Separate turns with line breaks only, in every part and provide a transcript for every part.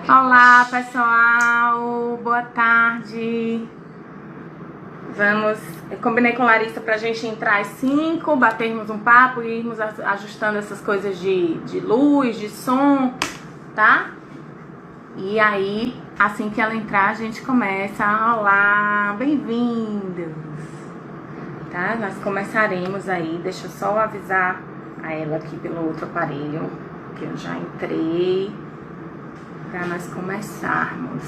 Olá, pessoal, boa tarde. Eu combinei com a Larissa pra gente entrar às 5, batermos um papo e irmos ajustando essas coisas de luz, de som, tá? E aí, assim que ela entrar, a gente começa. Olá, bem-vindos. Tá? Nós começaremos aí, deixa eu só avisar a ela aqui pelo outro aparelho, que eu já entrei, para nós começarmos.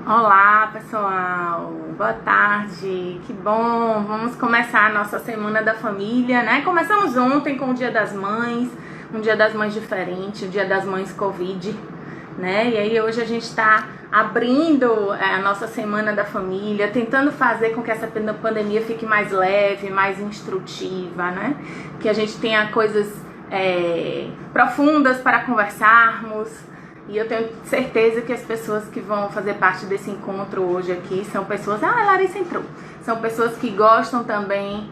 Olá, pessoal, boa tarde, que bom, vamos começar a nossa Semana da Família, né? Começamos ontem com o Dia das Mães, um Dia das Mães diferente, o Dia das Mães Covid, né? E aí hoje a gente está abrindo a nossa Semana da Família, tentando fazer com que essa pandemia fique mais leve, mais instrutiva, né? Que a gente tenha coisas profundas para conversarmos. E eu tenho certeza que as pessoas que vão fazer parte desse encontro hoje aqui são pessoas... Ah, a Larissa entrou. São pessoas que gostam também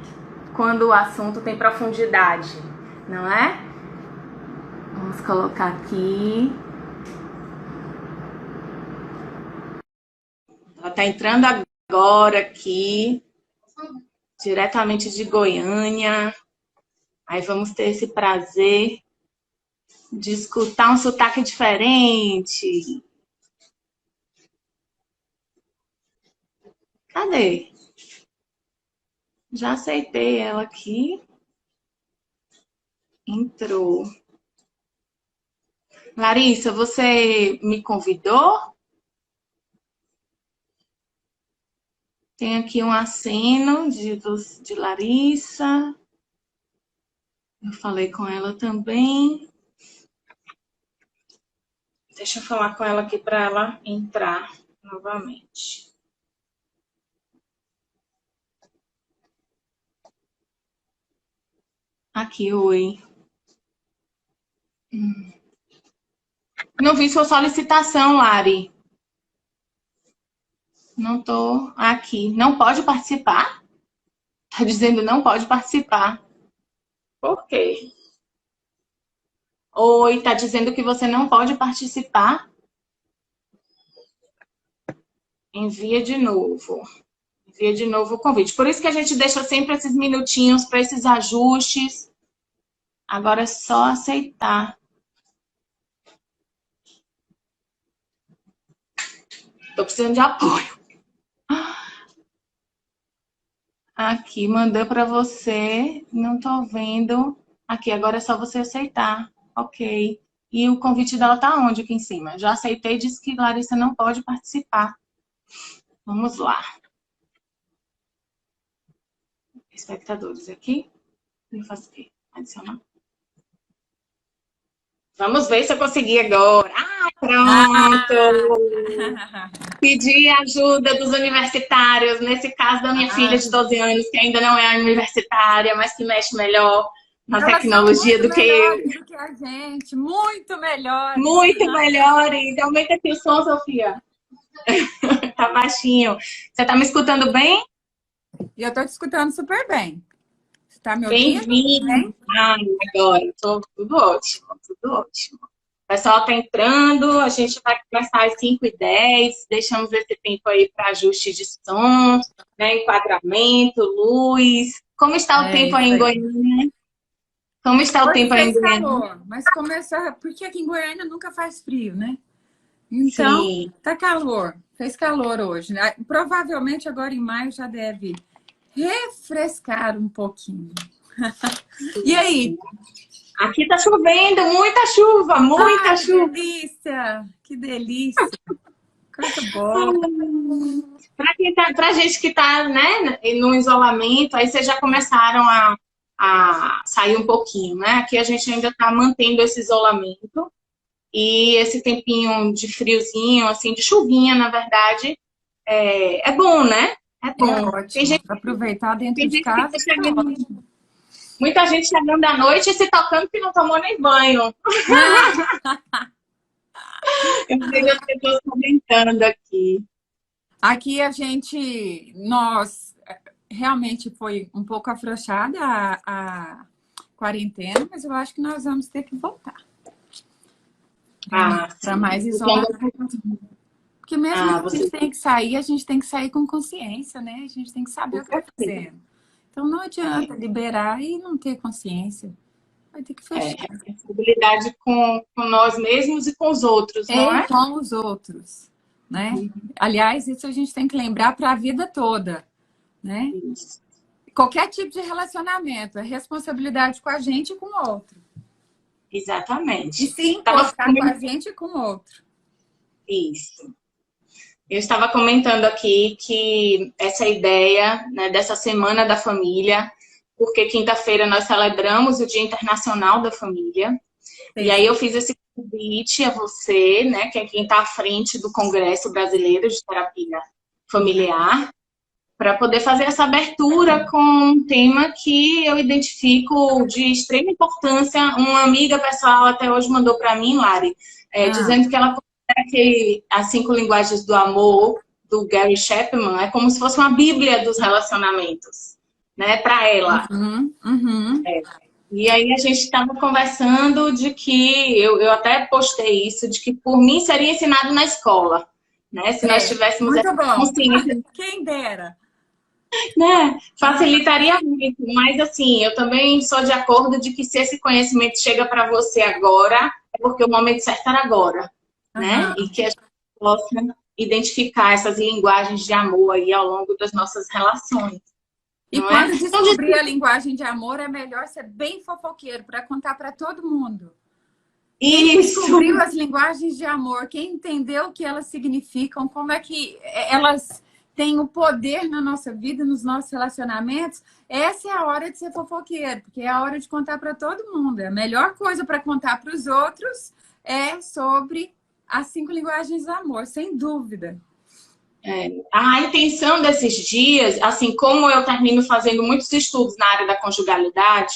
quando o assunto tem profundidade, não é? Vamos colocar aqui. Ela está entrando agora aqui, diretamente de Goiânia. Aí vamos ter esse prazer de escutar um sotaque diferente. Cadê? Já aceitei ela aqui. Entrou. Larissa, você me convidou? Tem aqui um aceno de Larissa. Eu falei com ela também. Deixa eu falar com ela aqui para ela entrar novamente. Aqui, oi. Não vi sua solicitação, Lari. Não tô aqui. Não pode participar? Tá dizendo não pode participar. Por quê? Oi, tá dizendo que você não pode participar? Envia de novo. Envia de novo o convite. Por isso que a gente deixa sempre esses minutinhos para esses ajustes. Agora é só aceitar. Tô precisando de apoio. Aqui, mandei para você. Não tô vendo. Aqui, agora é só você aceitar. Ok. E o convite dela tá onde aqui em cima? Já aceitei, disse que Larissa não pode participar. Vamos lá. Espectadores aqui. Eu faço o quê? Adicionar. Vamos ver se eu consegui agora. Ah, pronto! Pedi ajuda dos universitários, nesse caso da minha filha de 12 anos, que ainda não é universitária, mas que mexe melhor na tecnologia do que eu.
Do que a gente, muito melhor.
Muito melhor. Então, aumenta aqui o som, Sofia. Tá baixinho. Você tá me escutando bem?
E eu tô te escutando super bem. Você tá me ouvindo?
Bem-vindo. Ah, agora. Tudo ótimo, tudo ótimo. O pessoal tá entrando, a gente vai começar às 5h10, deixamos esse tempo aí para ajuste de som, né, enquadramento, luz. Como está o tempo aí em Goiânia? Como está o tempo aí em Goiânia?
Calor, mas começa, porque aqui em Goiânia nunca faz frio, né? Então,
Sim.
tá calor. Fez calor hoje, né? Provavelmente agora em maio já deve refrescar um pouquinho. E aí?
Aqui tá chovendo, muita chuva, muita chuva.
Que delícia! Que delícia! Coisa boa.
Pra gente que tá, né, no isolamento, aí vocês já começaram a sair um pouquinho, né? Aqui a gente ainda tá mantendo esse isolamento. E esse tempinho de friozinho, assim, de chuvinha, na verdade, é bom, né? É bom.
É ótimo.
Tem gente,
aproveitar dentro
tem
de
gente
casa.
que tá chegando, muita gente chegando à noite e se tocando que não tomou nem banho. Eu vejo as pessoas comentando aqui.
Aqui a gente, nós realmente foi um pouco afrouxada a quarentena, mas eu acho que nós vamos ter que voltar para
Sim.
mais
Porque ainda...
isolamento. Porque mesmo que a
você...
gente tem que sair, a gente tem que sair com consciência, né? A gente tem que saber o que está fazendo. Então não adianta liberar e não ter consciência. Vai ter que fechar.
Responsabilidade com nós mesmos e com os outros, não é?
Com os outros, né? Aliás, isso a gente tem que lembrar para a vida toda, né?
Isso.
Qualquer tipo de relacionamento, é responsabilidade com a gente e com o outro.
Exatamente.
E se importar com a gente e com o outro.
Isso. Eu estava comentando aqui que essa ideia, né, dessa Semana da Família, porque quinta-feira nós celebramos o Dia Internacional da Família. Sim. E aí eu fiz esse convite a você, né, que é quem está à frente do Congresso Brasileiro de Terapia Familiar, para poder fazer essa abertura com um tema que eu identifico de extrema importância. Uma amiga pessoal até hoje mandou para mim, Lari, dizendo que ela considera que as 5 linguagens do amor, do Gary Chapman, é como se fosse uma bíblia dos relacionamentos, né, para ela. E aí a gente estava conversando de que, eu até postei isso, de que por mim seria ensinado na escola, né, se nós tivéssemos essa consciência.
Quem dera.
Né? Facilitaria muito, mas assim, eu também sou de acordo de que se esse conhecimento chega para você agora, é porque o momento certo era agora, né? E que a gente possa identificar essas linguagens de amor aí ao longo das nossas relações.
E quando descobrir a linguagem de amor, é melhor ser bem fofoqueiro para contar para todo mundo. Quem descobriu as linguagens de amor, quem entendeu o que elas significam, como é que elas tem o poder na nossa vida, nos nossos relacionamentos, essa é a hora de ser fofoqueiro, porque é a hora de contar para todo mundo. A melhor coisa para contar para os outros é sobre as 5 linguagens do amor, sem dúvida.
A intenção desses dias, assim como eu termino fazendo muitos estudos na área da conjugalidade,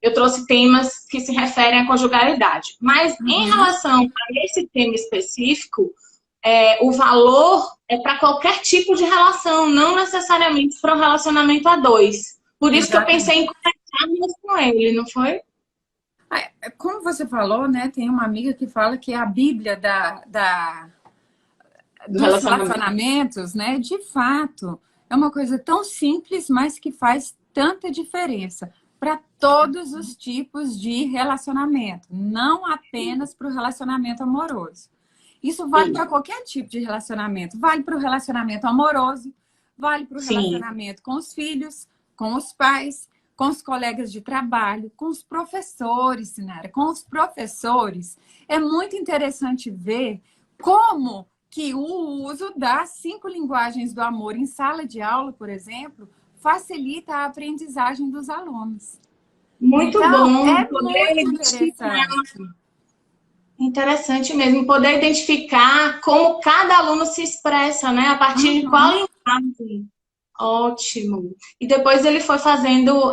eu trouxe temas que se referem à conjugalidade. Mas em relação a esse tema específico, o valor é para qualquer tipo de relação, não necessariamente para um relacionamento a 2. Por isso que eu pensei em conversarmos com ele, não foi?
Como você falou, né? Tem uma amiga que fala que é a Bíblia dos relacionamentos, né? De fato, é uma coisa tão simples, mas que faz tanta diferença para todos os tipos de relacionamento, não apenas para o relacionamento amoroso. Isso vale para qualquer tipo de relacionamento. Vale para o relacionamento amoroso, vale para o relacionamento com os filhos, com os pais, com os colegas de trabalho, com os professores, Sinara. Com os professores, é muito interessante ver como que o uso das 5 linguagens do amor em sala de aula, por exemplo, facilita a aprendizagem dos alunos.
Muito bom.
É muito interessante.
Interessante mesmo, poder identificar como cada aluno se expressa, né? A partir de qual linguagem. Ótimo. E depois ele foi fazendo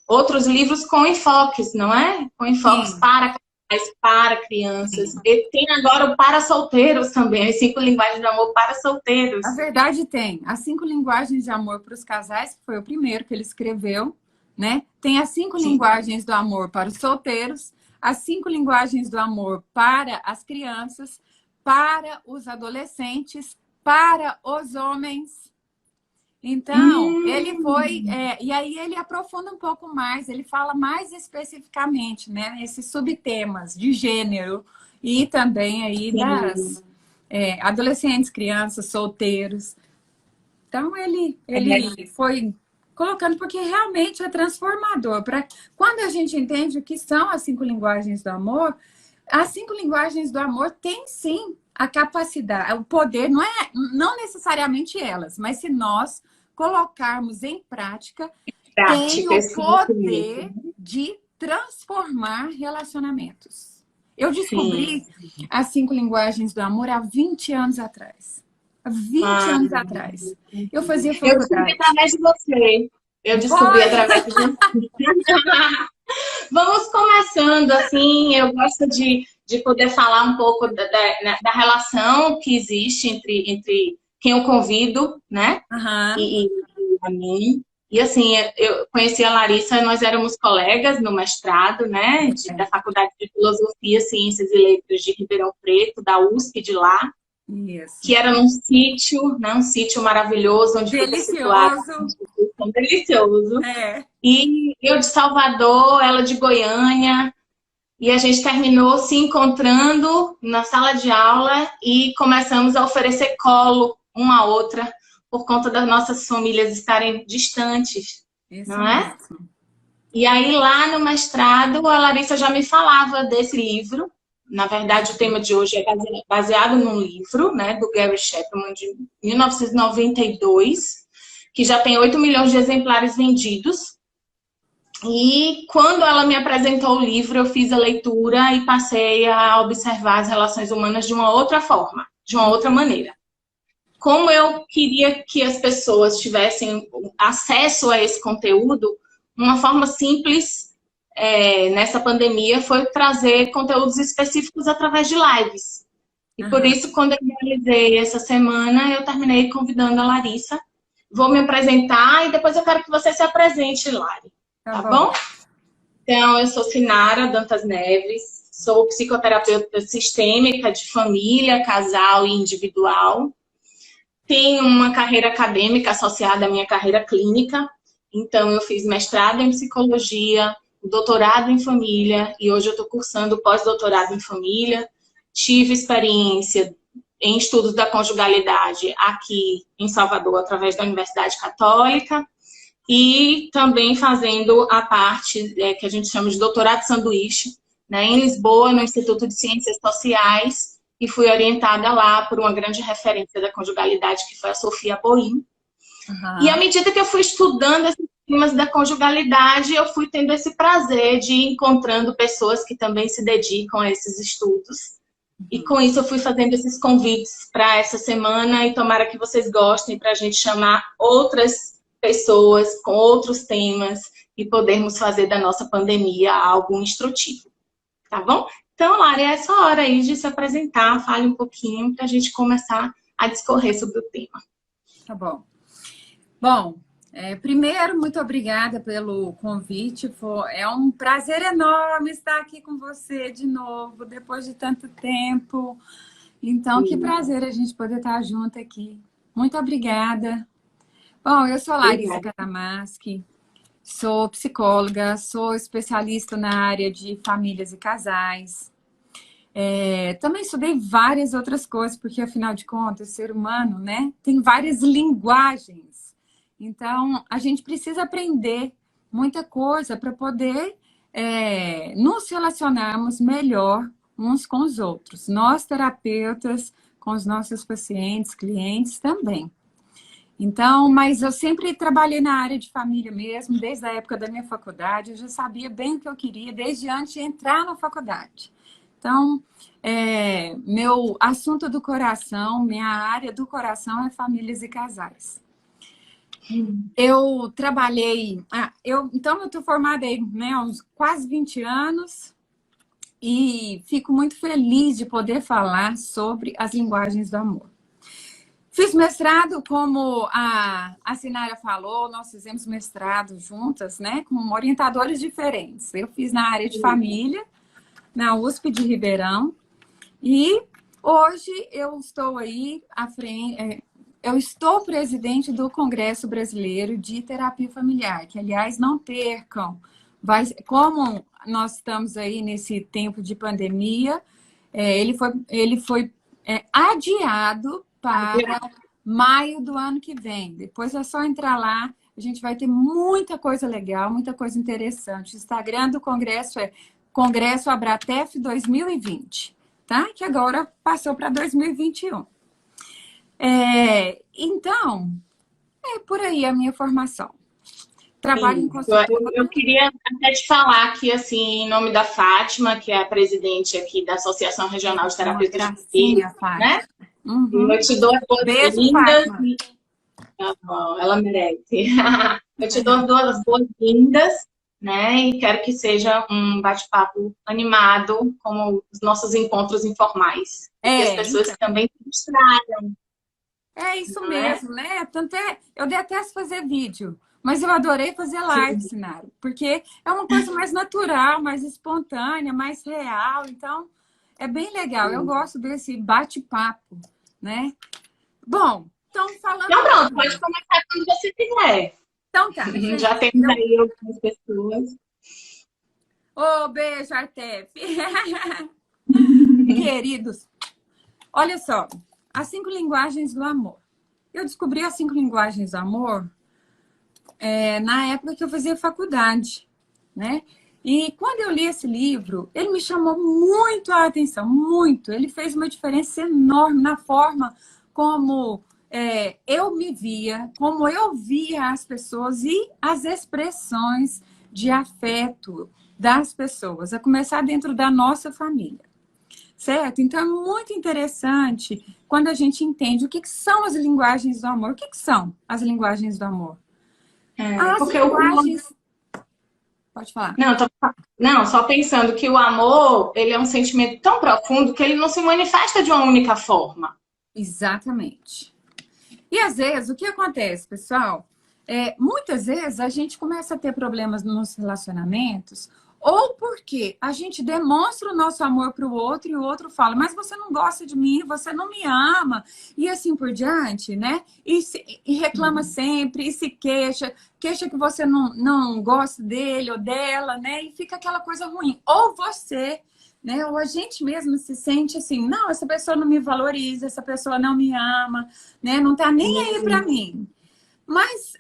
outros livros com enfoques, não é? Com enfoques para casais, para crianças. E tem agora o para solteiros também, as 5 linguagens de amor para solteiros.
Na verdade tem. As 5 linguagens de amor para os casais, que foi o primeiro que ele escreveu, né? Tem as 5 linguagens do amor para os solteiros, as 5 linguagens do amor para as crianças, para os adolescentes, para os homens. Então, ele foi... e aí ele aprofunda um pouco mais, ele fala mais especificamente, né? Esses subtemas de gênero e também aí das adolescentes, crianças, solteiros. Então, ele foi colocando, porque realmente é transformador. Quando a gente entende o que são as 5 linguagens do amor, as 5 linguagens do amor têm sim a capacidade, o poder, não necessariamente elas, mas se nós colocarmos em prática, tem o poder de transformar relacionamentos. Eu descobri as 5 linguagens do amor há 20 anos atrás. Há 20 anos atrás. Eu fazia faculdade.
Eu descobri através de você. Eu descobri através de você. Vamos começando, assim, eu gosto de poder falar um pouco da relação que existe entre quem eu convido, né? E a mim. E assim, eu conheci a Larissa, nós éramos colegas no mestrado, né, da Faculdade de Filosofia, Ciências e Letras de Ribeirão Preto, da USP de lá,
Isso.
que era num sítio, né, um sítio maravilhoso, onde fica situado, um delicioso.
É.
E eu de Salvador, ela de Goiânia, e a gente terminou se encontrando na sala de aula e começamos a oferecer colo uma à outra, por conta das nossas famílias estarem distantes,
Isso
não é?
mesmo.
E aí, lá no mestrado, a Larissa já me falava desse livro. Na verdade, o tema de hoje é baseado num livro, né, do Gary Chapman, de 1992, que já tem 8 milhões de exemplares vendidos. E quando ela me apresentou o livro, eu fiz a leitura e passei a observar as relações humanas de uma outra forma, de uma outra maneira. Como eu queria que as pessoas tivessem acesso a esse conteúdo, uma forma simples nessa pandemia foi trazer conteúdos específicos através de lives. E por isso, quando eu realizei essa semana, eu terminei convidando a Larissa. Vou me apresentar e depois eu quero que você se apresente, Lari. Tá bom? Então, eu sou Sinara Dantas Neves, sou psicoterapeuta sistêmica de família, casal e individual. Tenho uma carreira acadêmica associada à minha carreira clínica. Então, eu fiz mestrado em psicologia, doutorado em família e hoje eu estou cursando pós-doutorado em família. Tive experiência em estudos da conjugalidade aqui em Salvador, através da Universidade Católica. E também fazendo a parte que a gente chama de doutorado sanduíche, né, em Lisboa, no Instituto de Ciências Sociais, e fui orientada lá por uma grande referência da conjugalidade, que foi a Sofia Boim. E à medida que eu fui estudando esses temas da conjugalidade, eu fui tendo esse prazer de ir encontrando pessoas que também se dedicam a esses estudos. E com isso eu fui fazendo esses convites para essa semana, e tomara que vocês gostem, para a gente chamar outras pessoas com outros temas e podermos fazer da nossa pandemia algo instrutivo. Tá bom? Então, Lari, é essa hora aí de se apresentar, fale um pouquinho para a gente começar a discorrer sobre o tema.
Tá bom. Bom, primeiro, muito obrigada pelo convite. É um prazer enorme estar aqui com você de novo, depois de tanto tempo. Então, que prazer a gente poder estar junto aqui. Muito obrigada. Bom, eu sou Larissa Catamaschi, sou psicóloga, sou especialista na área de famílias e casais. Também estudei várias outras coisas, porque, afinal de contas, o ser humano, né, tem várias linguagens. Então, a gente precisa aprender muita coisa para poder nos relacionarmos melhor uns com os outros. Nós, terapeutas, com os nossos pacientes, clientes também. Então, mas eu sempre trabalhei na área de família mesmo, desde a época da minha faculdade. Eu já sabia bem o que eu queria, desde antes de entrar na faculdade. Então, meu assunto do coração, minha área do coração é famílias e casais. Eu trabalhei... Então, eu estou formada aí, né, há uns quase 20 anos e fico muito feliz de poder falar sobre as linguagens do amor. Fiz mestrado, como a Sinara falou, nós fizemos mestrado juntas, né, com orientadores diferentes. Eu fiz na área de família, na USP de Ribeirão, e hoje eu estou aí à frente, eu estou presidente do Congresso Brasileiro de Terapia Familiar, que, aliás, não percam. Como nós estamos aí nesse tempo de pandemia, ele foi adiado para maio do ano que vem. Depois é só entrar lá, a gente vai ter muita coisa legal, muita coisa interessante. O Instagram do Congresso é Congresso Abratef 2020, tá? Que agora passou para 2021. Então, é por aí a minha formação. Trabalho em consultoria.
Eu queria até te falar aqui, assim, em nome da Fátima, que é a presidente aqui da Associação Regional de Terapeutas de Família, né? Eu te dou as boas-vindas. Tá bom, ela merece. Eu te dou as boas-vindas, né? E quero que seja um bate-papo animado, como os nossos encontros informais. Que as pessoas também se distraiam.
É isso
não é?
mesmo, né? Tanto é, eu detesto fazer vídeo, mas eu adorei fazer live,
Sim.
Sinara, porque é uma coisa mais natural, mais espontânea, mais real. Então, é bem legal. Eu gosto desse bate-papo, né? Bom, então falando
Então, pronto,
aqui.
pode começar quando você quiser.
Então tá,
Já
gente.
temos aí algumas pessoas.
Ô, beijo, Artef. Queridos, olha só, as 5 linguagens do amor. Eu descobri as 5 linguagens do amor na época que eu fazia faculdade, né? E quando eu li esse livro, ele me chamou muito a atenção, muito. Ele fez uma diferença enorme na forma como eu me via, como eu via as pessoas e as expressões de afeto das pessoas, a começar dentro da nossa família. Certo? Então é muito interessante quando a gente entende o que são as linguagens do amor. O que são as linguagens do amor? As
Porque
linguagens. Pode falar.
não, só pensando que o amor, ele é um sentimento tão profundo que ele não se manifesta de uma única forma.
Exatamente. E às vezes, o que acontece, pessoal? Muitas vezes a gente começa a ter problemas nos relacionamentos, ou porque a gente demonstra o nosso amor para o outro e o outro fala, mas você não gosta de mim, você não me ama, e assim por diante, né? E reclama sempre, e se queixa que você não gosta dele ou dela, né? E fica aquela coisa ruim. Ou você, né? Ou a gente mesmo se sente assim, não, essa pessoa não me valoriza, essa pessoa não me ama, né? Não tá nem aí para mim. Mas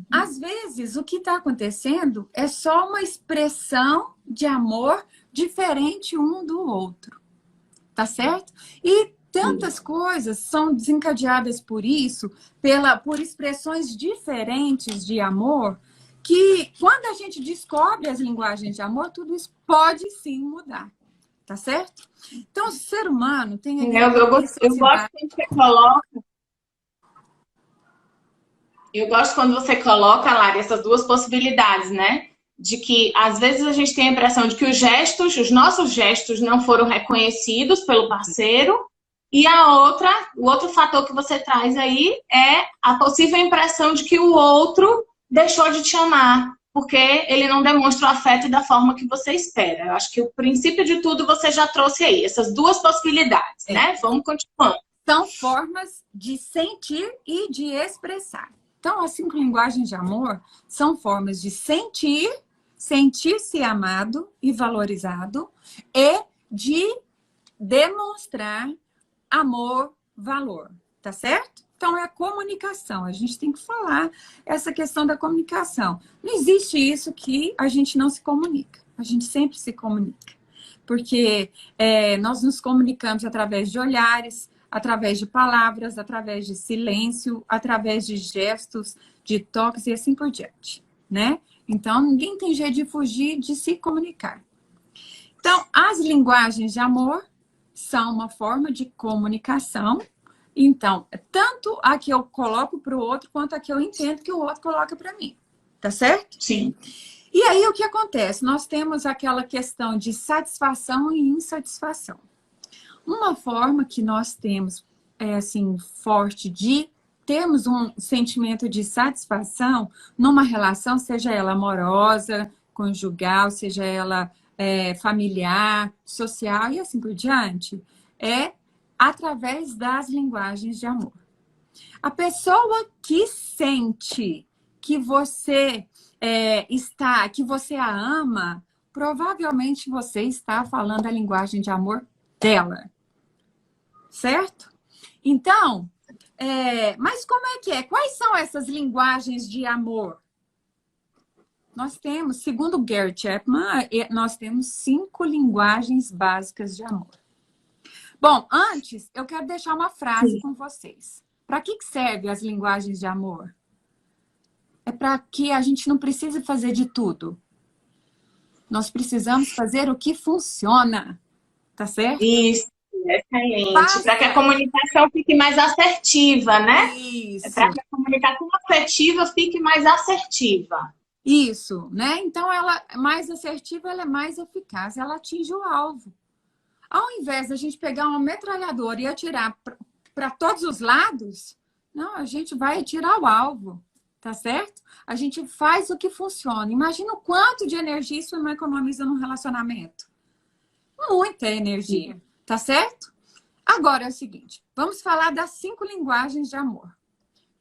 às vezes, o que está acontecendo é só uma expressão de amor diferente um do outro, tá certo? E tantas coisas são desencadeadas por isso, por expressões diferentes de amor, que quando a gente descobre as linguagens de amor, tudo isso pode sim mudar, tá certo? Então, o ser humano tem ali
Eu
uma
gosto
necessidade.
quando você coloca. Eu gosto quando você coloca, Lari, essas duas possibilidades, né? De que às vezes a gente tem a impressão de que os nossos gestos não foram reconhecidos pelo parceiro, e o outro fator que você traz aí é a possível impressão de que o outro deixou de te amar, porque ele não demonstra o afeto da forma que você espera. Eu acho que o princípio de tudo você já trouxe aí, essas duas possibilidades, né? Vamos continuando.
São formas de sentir e de expressar. Então, as 5 linguagens de amor são formas de sentir-se amado e valorizado e de demonstrar amor, valor, tá certo? Então, é a comunicação. A gente tem que falar essa questão da comunicação. Não existe isso que a gente não se comunica. A gente sempre se comunica. Porque nós nos comunicamos através de olhares, através de palavras, através de silêncio, através de gestos, de toques e assim por diante, né? Então, ninguém tem jeito de fugir de se comunicar. Então, as linguagens de amor são uma forma de comunicação. Então, tanto a que eu coloco para o outro, quanto a que eu entendo que o outro coloca para mim. Tá certo?
Sim.
E aí, o que acontece? Nós temos aquela questão de satisfação e insatisfação. Uma forma que nós temos, assim, forte de termos um sentimento de satisfação numa relação, seja ela amorosa, conjugal, seja ela familiar, social e assim por diante, é através das linguagens de amor. A pessoa que sente que você que você a ama, provavelmente você está falando a linguagem de amor dela. Certo? Então, mas como é que é? Quais são essas linguagens de amor? Nós temos, segundo Gary Chapman, nós temos 5 linguagens básicas de amor. Bom, antes, eu quero deixar uma frase com vocês. Para que servem as linguagens de amor? É para que a gente não precise fazer de tudo. Nós precisamos fazer o que funciona. Tá certo?
Isso, excelente. Para que a comunicação fique mais assertiva, né?
Isso.
Para que a comunicação afetiva fique mais assertiva.
Isso, né? Então, ela é mais assertiva, ela é mais eficaz, ela atinge o alvo. Ao invés da gente pegar uma metralhadora e atirar para todos os lados, Não, a gente vai tirar o alvo, tá certo? A gente faz o que funciona. Imagina o quanto de energia isso não economiza num relacionamento. Muita energia, tá certo? Agora é o seguinte, vamos falar das 5 linguagens de amor.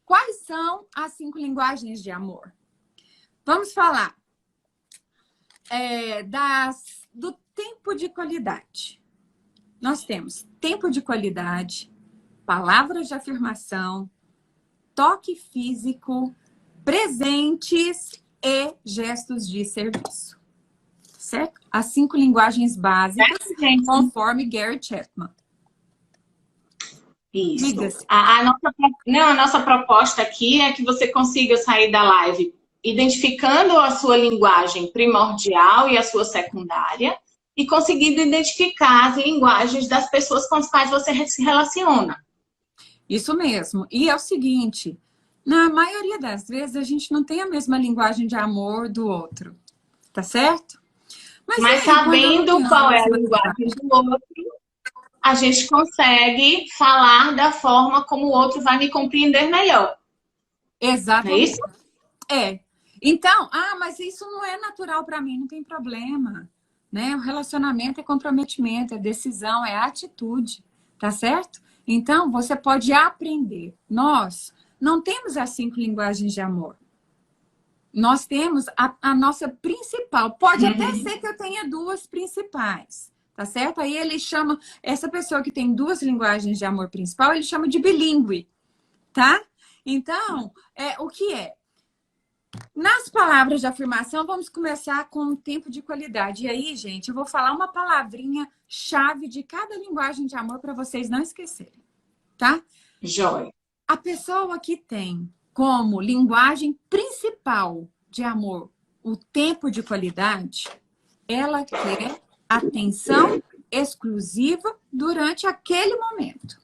Quais são as 5 linguagens de amor? Vamos falar do tempo de qualidade. Nós temos tempo de qualidade, palavras de afirmação, toque físico, presentes e gestos de serviço. Certo? As 5 linguagens básicas, conforme Gary Chapman.
Isso. A nossa proposta aqui é que você consiga sair da live identificando a sua linguagem primordial e a sua secundária e conseguindo identificar as linguagens das pessoas com as quais você se relaciona.
Isso mesmo. E é o seguinte, na maioria das vezes a gente não tem a mesma linguagem de amor do outro, tá certo?
Mas sabendo qual é a linguagem do outro, a gente consegue falar da forma como o outro vai me compreender melhor.
Exatamente.
Não é isso?
É. Então, mas isso não é natural para mim, não tem problema. Né? O relacionamento é comprometimento, é decisão, é atitude, tá certo? Então, você pode aprender. Nós não temos as 5 linguagens de amor. Nós temos a nossa principal. Pode até ser que eu tenha 2 principais, tá certo? Aí ele chama, essa pessoa que tem 2 linguagens de amor principal, ele chama de bilíngue, tá? Então, o que é? Nas palavras de afirmação, vamos começar com o tempo de qualidade. E aí, gente, eu vou falar uma palavrinha chave de cada linguagem de amor para vocês não esquecerem, tá?
Joia.
A pessoa que tem como linguagem principal de amor o tempo de qualidade, ela quer atenção exclusiva durante aquele momento,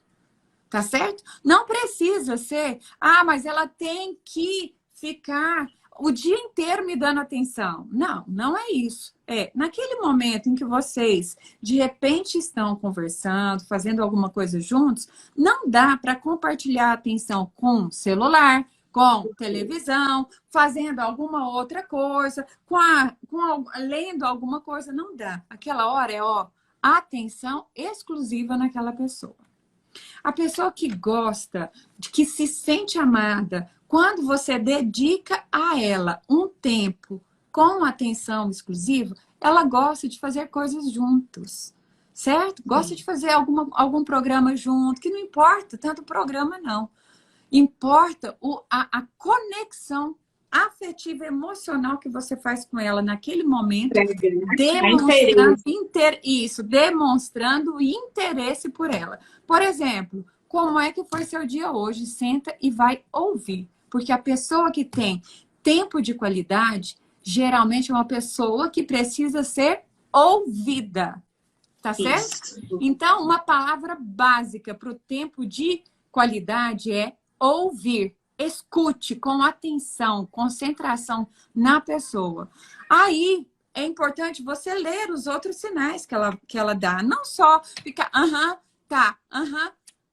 tá certo? Não precisa ser, mas ela tem que ficar o dia inteiro me dando atenção. Não, não é isso. Naquele momento em que vocês, de repente, estão conversando, fazendo alguma coisa juntos, não dá para compartilhar atenção com celular, com televisão, fazendo alguma outra coisa, lendo alguma coisa. Não dá. Aquela hora é, atenção exclusiva naquela pessoa. A pessoa que gosta, que se sente amada, quando você dedica a ela um tempo com atenção exclusiva, ela gosta de fazer coisas juntos, certo? Gosta de fazer algum programa junto, que não importa tanto o programa, não. Importa a conexão afetiva, emocional que você faz com ela naquele momento, demonstrando interesse por ela. Por exemplo, como é que foi seu dia hoje? Senta e vai ouvir. Porque a pessoa que tem tempo de qualidade, geralmente é uma pessoa que precisa ser ouvida. Tá certo? Isso. Então, uma palavra básica para o tempo de qualidade é ouvir. Escute com atenção, concentração na pessoa. Aí, é importante você ler os outros sinais que ela dá. Não só ficar, tá,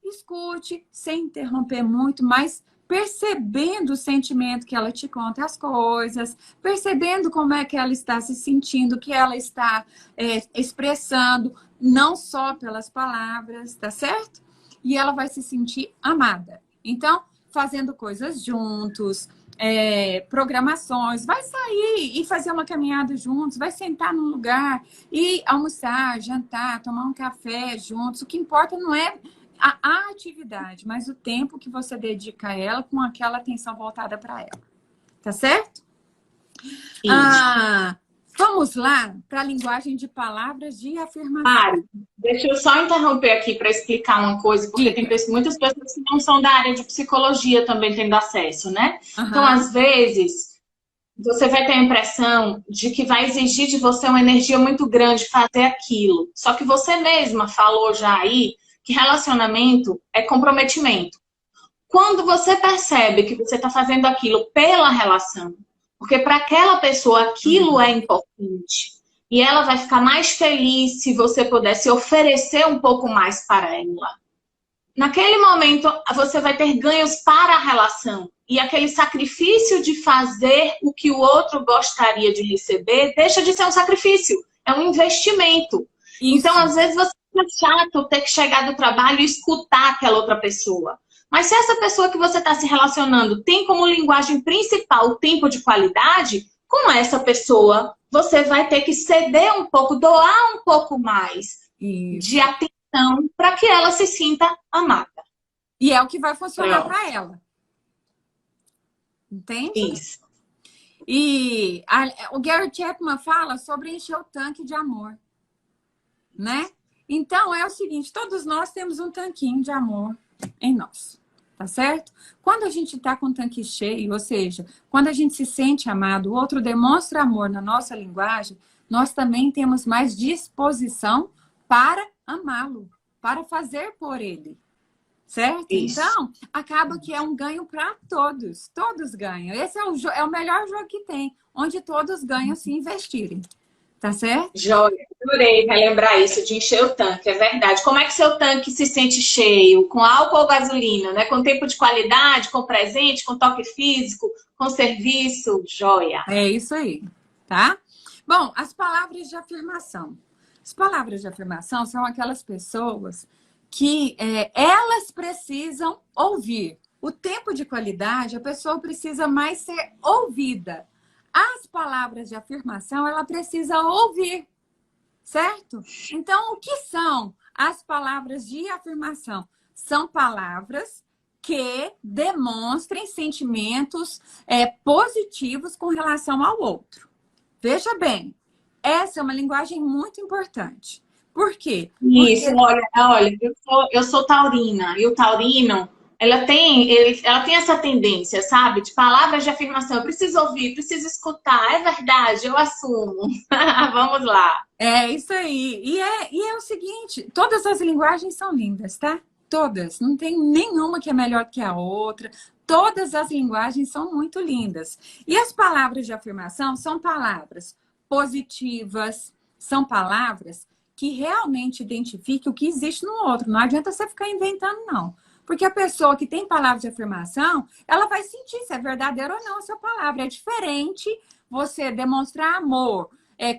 escute, sem interromper muito, mas percebendo o sentimento que ela te conta as coisas, percebendo como é que ela está se sentindo, o que ela está expressando, não só pelas palavras, tá certo? E ela vai se sentir amada. Então, fazendo coisas juntos, programações, vai sair e fazer uma caminhada juntos, vai sentar num lugar e almoçar, jantar, tomar um café juntos. O que importa não é a atividade, mas o tempo que você dedica a ela com aquela atenção voltada para ela. Tá certo? Vamos lá para a linguagem de palavras de afirmação.
Mari, deixa eu só interromper aqui para explicar uma coisa, porque tem muitas pessoas que não são da área de psicologia também tendo acesso, né? Então, às vezes, você vai ter a impressão de que vai exigir de você uma energia muito grande fazer aquilo. Só que você mesma falou já aí que relacionamento é comprometimento. Quando você percebe que você está fazendo aquilo pela relação, porque para aquela pessoa aquilo é importante, e ela vai ficar mais feliz se você puder se oferecer um pouco mais para ela. naquele momento você vai ter ganhos para a relação. E aquele sacrifício de fazer o que o outro gostaria de receber deixa de ser um sacrifício, é um investimento.
Isso.
Então, às vezes, você é chato ter que chegar do trabalho e escutar aquela outra pessoa. Mas se essa pessoa que você está se relacionando tem como linguagem principal o tempo de qualidade, com essa pessoa você vai ter que ceder um pouco, doar um pouco mais de atenção para que ela se sinta amada.
E é o que vai funcionar para ela. Entende?
Isso.
E o Gary Chapman fala sobre encher o tanque de amor, né? Então, é o seguinte, todos nós temos um tanquinho de amor em nós, tá certo? Quando a gente tá com o tanque cheio, ou seja, quando a gente se sente amado, o outro demonstra amor na nossa linguagem, nós também temos mais disposição para amá-lo, para fazer por ele. Certo?
Isso.
Então, acaba que é um ganho para todos. Todos ganham. Esse é o melhor jogo que tem, onde todos ganham se investirem. Tá certo?
Joia, adorei relembrar isso, de encher o tanque, é verdade. Como é que seu tanque se sente cheio? Com álcool ou gasolina, né? Com tempo de qualidade, com presente, com toque físico, com serviço, joia.
É isso aí, tá? Bom, as palavras de afirmação. As palavras de afirmação são aquelas pessoas que elas precisam ouvir. O tempo de qualidade, a pessoa precisa mais ser ouvida. As palavras de afirmação, ela precisa ouvir, certo? Então, o que são as palavras de afirmação? São palavras que demonstrem sentimentos positivos com relação ao outro. Veja bem, essa é uma linguagem muito importante. Por quê?
Isso, olha, eu sou taurina, e o taurino, ela tem essa tendência, sabe? De palavras de afirmação, eu preciso ouvir, preciso escutar, é verdade, eu assumo. Vamos lá.
É isso aí. E é o seguinte, todas as linguagens são lindas, tá? Todas. Não tem nenhuma que é melhor que a outra. Todas as linguagens são muito lindas. E as palavras de afirmação são palavras positivas, são palavras que realmente identifique o que existe no outro. Não adianta você ficar inventando, não. Porque a pessoa que tem palavra de afirmação, ela vai sentir se é verdadeiro ou não a sua palavra. É diferente você demonstrar amor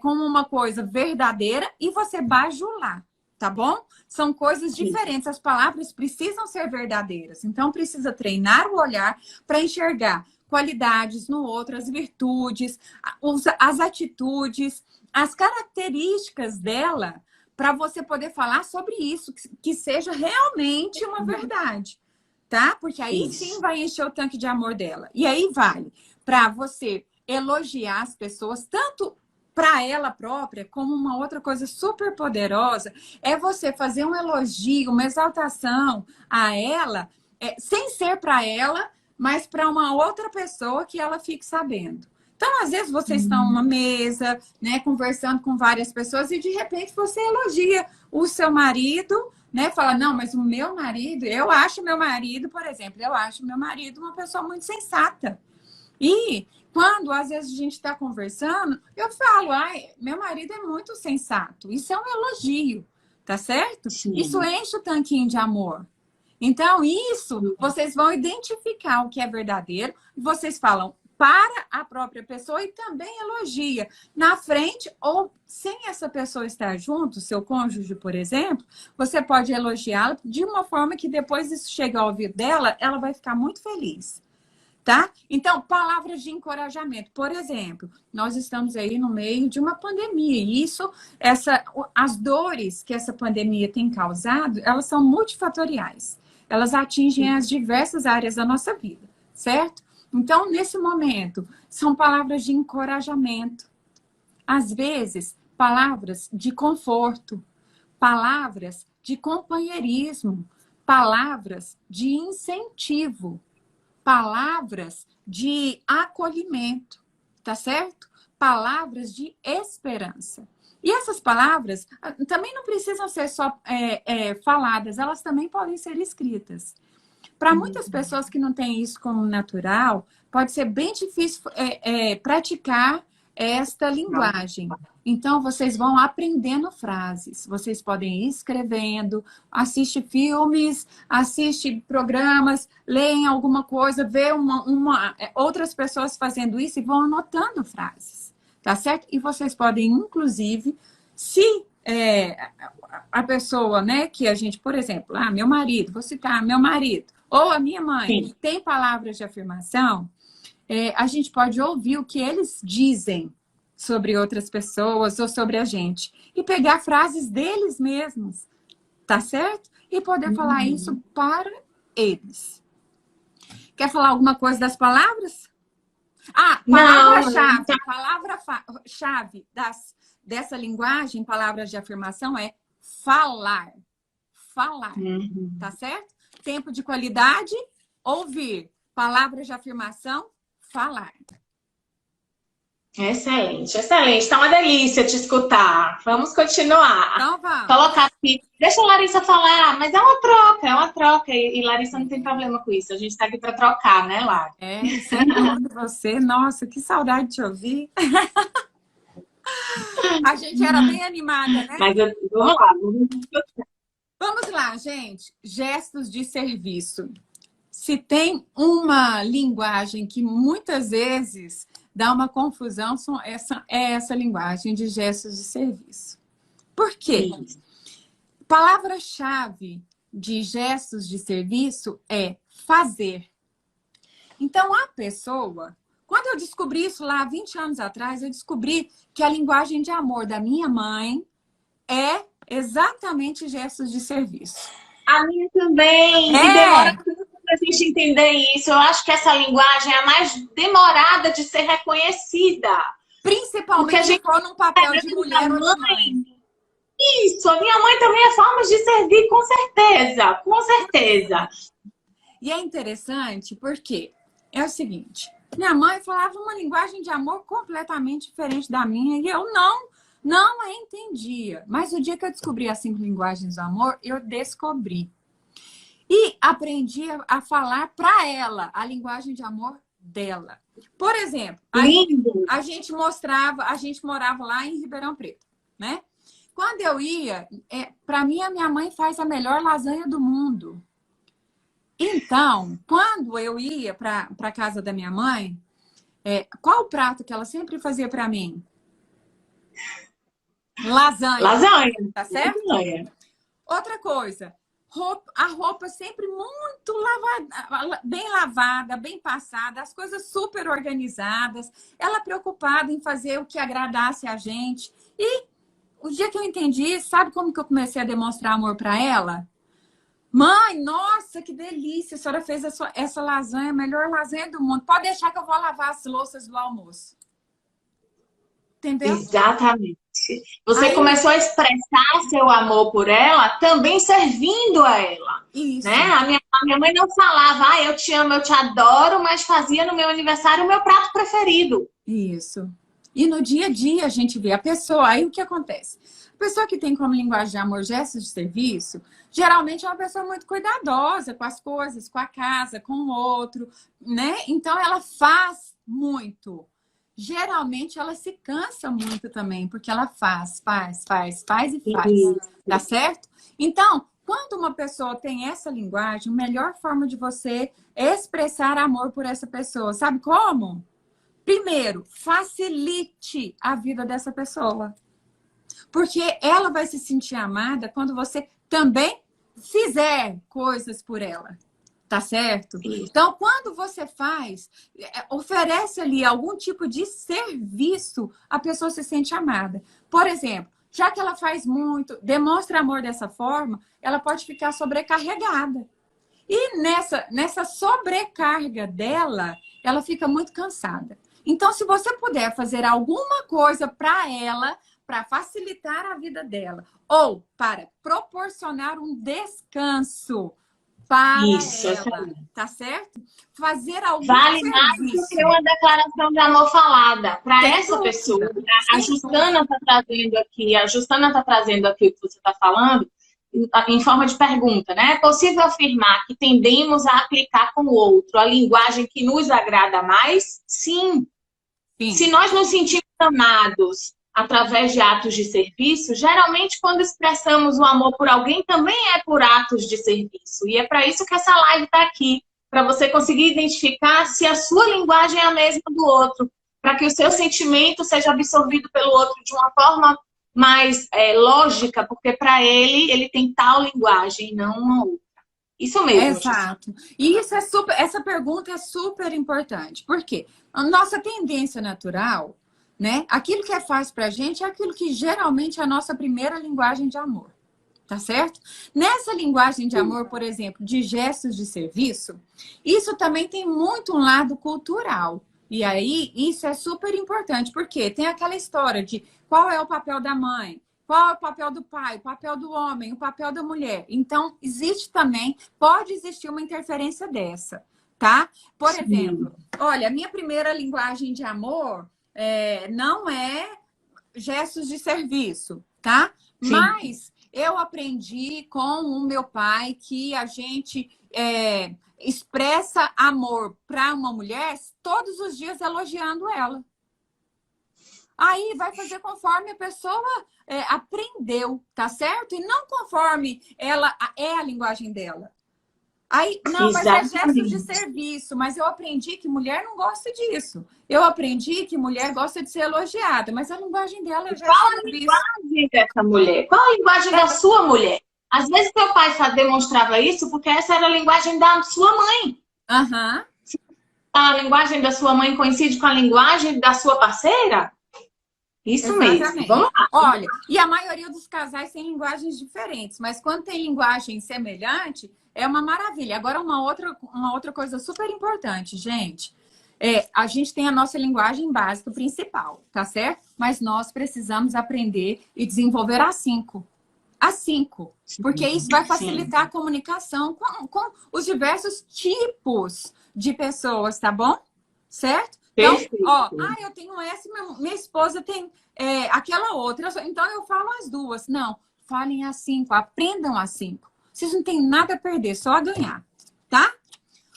como uma coisa verdadeira e você bajular, tá bom? São coisas diferentes. As palavras precisam ser verdadeiras. Então, precisa treinar o olhar para enxergar qualidades no outro, as virtudes, as atitudes, as características dela, para você poder falar sobre isso, que seja realmente uma verdade, tá? Porque aí sim vai encher o tanque de amor dela. E aí vale para você elogiar as pessoas, tanto para ela própria, como uma outra coisa super poderosa, é você fazer um elogio, uma exaltação a ela, sem ser para ela, mas para uma outra pessoa que ela fique sabendo. Então, às vezes, vocês estão numa mesa, né, conversando com várias pessoas e, de repente, você elogia o seu marido, né? Fala, não, mas o meu marido, eu acho meu marido, por exemplo, eu acho meu marido uma pessoa muito sensata. E quando, às vezes, a gente está conversando, eu falo, ai, meu marido é muito sensato. Isso é um elogio, tá certo?
Sim.
Isso enche o tanquinho de amor. Então, isso, vocês vão identificar o que é verdadeiro, e vocês falam para a própria pessoa e também elogia na frente ou sem essa pessoa estar junto, seu cônjuge, por exemplo, você pode elogiá-la de uma forma que depois isso chega ao ouvido dela, ela vai ficar muito feliz, tá? Então, palavras de encorajamento. Por exemplo, nós estamos aí no meio de uma pandemia e as dores que essa pandemia tem causado, elas são multifatoriais. Elas atingem as diversas áreas da nossa vida, certo? Então, nesse momento, são palavras de encorajamento. Às vezes, palavras de conforto, palavras de companheirismo, palavras de incentivo, palavras de acolhimento, tá certo? Palavras de esperança. E essas palavras também não precisam ser só faladas, elas também podem ser escritas. Para muitas pessoas que não têm isso como natural, pode ser bem difícil praticar esta linguagem. Então, vocês vão aprendendo frases. Vocês podem ir escrevendo, assiste filmes, assiste programas, leem alguma coisa, vê outras pessoas fazendo isso e vão anotando frases, tá certo? E vocês podem, inclusive, se a pessoa, né, que a gente, por exemplo, meu marido, vou citar meu marido, ou a minha mãe,
Sim.
que tem palavras de afirmação, a gente pode ouvir o que eles dizem sobre outras pessoas ou sobre a gente. E pegar frases deles mesmos, tá certo? E poder falar isso para eles. Quer falar alguma coisa das palavras? Palavra-chave. Palavra-chave dessa linguagem, palavras de afirmação, é falar. Falar, tá certo? Tempo de qualidade, ouvir. Palavras de afirmação, falar.
Excelente, excelente. Está uma delícia te escutar. Vamos continuar.
Então vamos.
Colocar aqui. Deixa a Larissa falar, mas é uma troca. E Larissa não tem problema com isso. A gente está aqui para trocar, né, Lara?
Sempre ouvindo você. Nossa, que saudade de te ouvir. A gente era bem animada, né?
Mas vamos lá.
Vamos lá, gente. Gestos de serviço. Se tem uma linguagem que muitas vezes dá uma confusão, essa linguagem de gestos de serviço. Por quê? Palavra-chave de gestos de serviço é fazer. Então, a pessoa... Quando eu descobri isso lá, 20 anos atrás, eu descobri que a linguagem de amor da minha mãe é exatamente gestos de serviço.
A minha também. E demora muito pra gente entender isso. Eu acho que essa linguagem é a mais demorada de ser reconhecida.
Principalmente se for num papel de mulher ou de mãe.
Isso, a minha mãe também é forma de servir, com certeza. Com certeza.
E é interessante porque é o seguinte... Minha mãe falava uma linguagem de amor completamente diferente da minha e eu não a entendia. Mas o dia que eu descobri as 5 linguagens do amor, eu descobri. E aprendi a falar para ela a linguagem de amor dela. Por exemplo, a gente morava lá em Ribeirão Preto, né? Quando eu ia, para mim, a minha mãe faz a melhor lasanha do mundo. Então, quando eu ia para a casa da minha mãe, qual o prato que ela sempre fazia para mim? Lasanha.
Lasanha.
Tá certo?
Lasanha.
Outra coisa, a roupa sempre muito bem lavada, bem passada, as coisas super organizadas, ela preocupada em fazer o que agradasse a gente. E o dia que eu entendi, sabe como que eu comecei a demonstrar amor para ela? Mãe, nossa, que delícia! A senhora fez essa lasanha, a melhor lasanha do mundo. Pode deixar que eu vou lavar as louças do almoço. Entendeu?
Exatamente. Você começou a expressar seu amor por ela, também servindo a ela.
Isso.
Né? A minha mãe não falava, eu te amo, eu te adoro, mas fazia no meu aniversário o meu prato preferido.
Isso. E no dia a dia a gente vê a pessoa, aí o que acontece? A pessoa que tem como linguagem de amor gestos de serviço, geralmente é uma pessoa muito cuidadosa com as coisas, com a casa, com o outro, né? Então ela faz muito. Geralmente ela se cansa muito também, porque ela faz e faz. Tá certo? Então, quando uma pessoa tem essa linguagem, a melhor forma de você expressar amor por essa pessoa, sabe como? Primeiro, facilite a vida dessa pessoa. Porque ela vai se sentir amada quando você também fizer coisas por ela. Tá certo? Então, quando você oferece ali algum tipo de serviço, a pessoa se sente amada. Por exemplo, já que ela faz muito, demonstra amor dessa forma, ela pode ficar sobrecarregada. E nessa sobrecarga dela, ela fica muito cansada. Então, se você puder fazer alguma coisa para ela, para facilitar a vida dela, ou para proporcionar um descanso para ela, tá certo? Fazer algum
vale mais do que uma declaração de amor falada para essa pessoa. A Justana está trazendo aqui o que você está falando em forma de pergunta, né? É possível afirmar que tendemos a aplicar com o outro a linguagem que nos agrada mais? Sim.
Sim.
Se nós nos sentimos amados através de atos de serviço, geralmente quando expressamos o amor por alguém também é por atos de serviço. E é para isso que essa live está aqui, para você conseguir identificar se a sua linguagem é a mesma do outro, para que o seu sentimento seja absorvido pelo outro de uma forma mais lógica, porque para ele tem tal linguagem, não uma outra. Isso mesmo.
Exato. E isso é essa pergunta é super importante. Por quê? A nossa tendência natural, né? Aquilo que é fácil pra gente é aquilo que geralmente é a nossa primeira linguagem de amor. Tá certo? Nessa linguagem de amor, por exemplo, de gestos de serviço, isso também tem muito um lado cultural. E aí, isso é super importante, porque tem aquela história de qual é o papel da mãe, qual é o papel do pai, o papel do homem, o papel da mulher. Então, existe também, pode existir uma interferência dessa, tá? Por exemplo, olha, a minha primeira linguagem de amor não é gestos de serviço, tá?
Sim.
Mas eu aprendi com o meu pai que a gente expressa amor para uma mulher todos os dias elogiando ela. Aí vai fazer conforme a pessoa aprendeu, tá certo? E não conforme ela é a linguagem dela. Aí, não, mas é gesto de serviço. Mas eu aprendi que mulher não gosta disso. Eu aprendi que mulher gosta de ser elogiada, mas a linguagem dela é gesto
Qual
de
a
serviço.
linguagem dessa mulher? Qual a linguagem da sua mulher? Às vezes teu pai demonstrava isso porque essa era a linguagem da sua mãe.
Aham.
A linguagem da sua mãe coincide com a linguagem da sua parceira? Isso mesmo. Vamos lá.
Olha, e a maioria dos casais tem linguagens diferentes, mas quando tem linguagem semelhante, é uma maravilha. Agora, uma outra coisa super importante, gente. A gente tem a nossa linguagem básica principal, tá certo? Mas nós precisamos aprender e desenvolver as 5. As 5. Porque isso vai facilitar a comunicação com os diversos tipos de pessoas, tá bom? Certo? Então, eu tenho essa, minha esposa tem aquela outra. Então, eu falo as duas. Não, falem as 5, aprendam as 5. Vocês não têm nada a perder, só a ganhar, tá?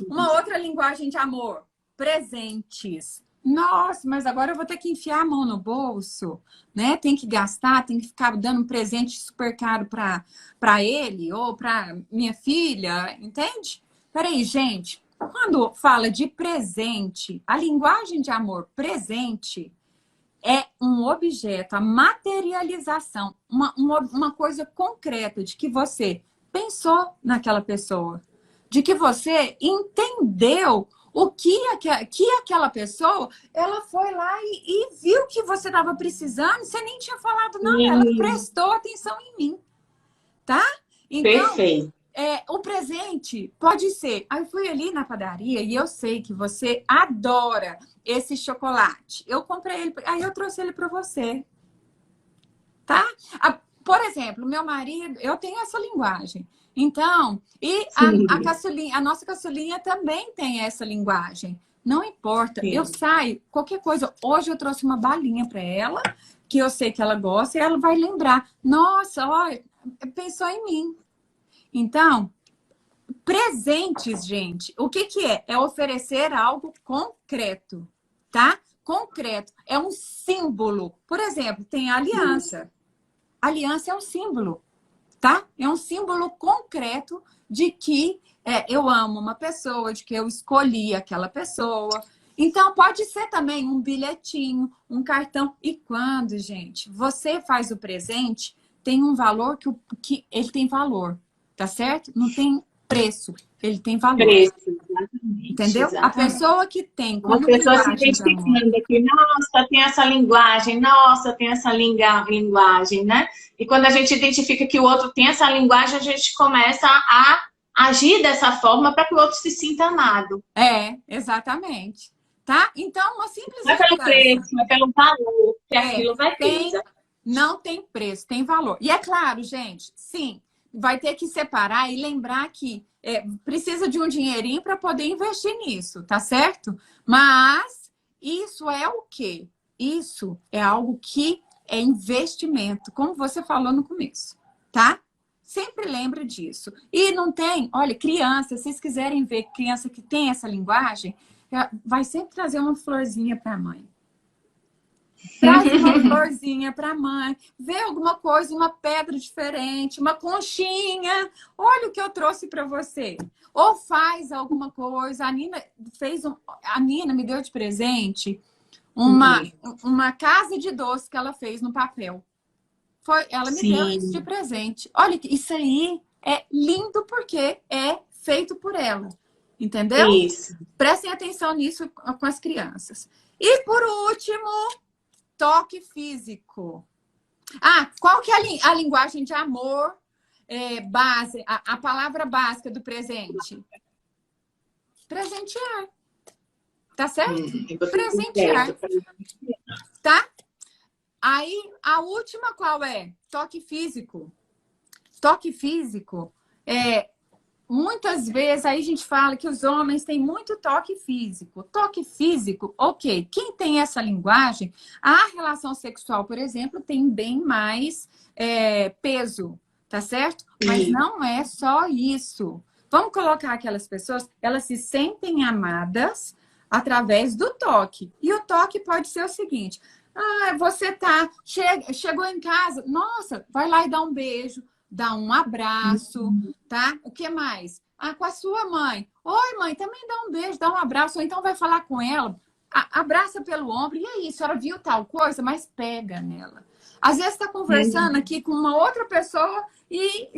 Uma outra linguagem de amor, presentes. Nossa, mas agora eu vou ter que enfiar a mão no bolso, né? Tem que gastar, tem que ficar dando um presente super caro para ele ou para minha filha, entende? Peraí, gente. Quando fala de presente, a linguagem de amor presente é um objeto, a materialização, uma coisa concreta de que você pensou naquela pessoa, de que você entendeu o que aquela pessoa, ela foi lá e viu que você estava precisando, você nem tinha falado nada, ela prestou atenção em mim, tá? Então,
perfeito.
O presente pode ser... Aí eu fui ali na padaria e eu sei que você adora esse chocolate. Eu comprei ele, aí eu trouxe ele para você. Tá? Por exemplo, meu marido, eu tenho essa linguagem. Então, e a nossa caçulinha também tem essa linguagem. Não importa, eu saio, qualquer coisa. Hoje eu trouxe uma balinha para ela, que eu sei que ela gosta, e ela vai lembrar. Nossa, olha, pensou em mim. Então, presentes, gente, o que é? É oferecer algo concreto, tá? Concreto. É um símbolo. Por exemplo, tem a aliança. Aliança é um símbolo, tá? É um símbolo concreto de que eu amo uma pessoa, de que eu escolhi aquela pessoa. Então, pode ser também um bilhetinho, um cartão. E quando, gente, você faz o presente, tem um valor que ele tem valor. Tá certo? Não tem preço, ele tem valor. Preço, exatamente. Entendeu? Exatamente. A pessoa que tem como
pessoa se identificando aqui, nossa, tem essa linguagem, nossa, tem essa linguagem, né? E quando a gente identifica que o outro tem essa linguagem, a gente começa a agir dessa forma para que o outro se sinta amado.
Exatamente. Tá? Então, uma simples
não é pelo preço, é pelo valor, que aquilo vai ter.
Não tem preço, tem valor. E é claro, gente, sim, vai ter que separar e lembrar que precisa de um dinheirinho para poder investir nisso, tá certo? Mas isso é o quê? Isso é algo que é investimento, como você falou no começo, tá? Sempre lembre disso. E não tem, olha, criança, se vocês quiserem ver criança que tem essa linguagem, vai sempre trazer uma florzinha para a mãe. Traz uma florzinha para a mãe. Vê alguma coisa, uma pedra diferente, uma conchinha. Olha o que eu trouxe para você. Ou faz alguma coisa. A Nina me deu de presente uma casa de doce que ela fez no papel. Ela me deu isso de presente. Olha, isso aí é lindo porque é feito por ela. Entendeu?
Isso.
Prestem atenção nisso com as crianças. E por último, toque físico. Qual que é a linguagem de amor base, a palavra básica do presente? Presentear. Tá certo? Presentear. Tá? Aí, a última qual é? Toque físico. Toque físico muitas vezes aí a gente fala que os homens têm muito toque físico. Toque físico, ok. Quem tem essa linguagem, a relação sexual, por exemplo, tem bem mais peso, tá certo? Mas não é só isso. Vamos colocar aquelas pessoas, elas se sentem amadas através do toque. E o toque pode ser o seguinte: você chegou em casa, nossa, vai lá e dá um beijo, dá um abraço, tá? O que mais? Com a sua mãe. Oi, mãe, também dá um beijo, dá um abraço. Ou então vai falar com ela, abraça pelo ombro. E aí, a senhora viu tal coisa? Mas pega nela. Às vezes está conversando aqui com uma outra pessoa e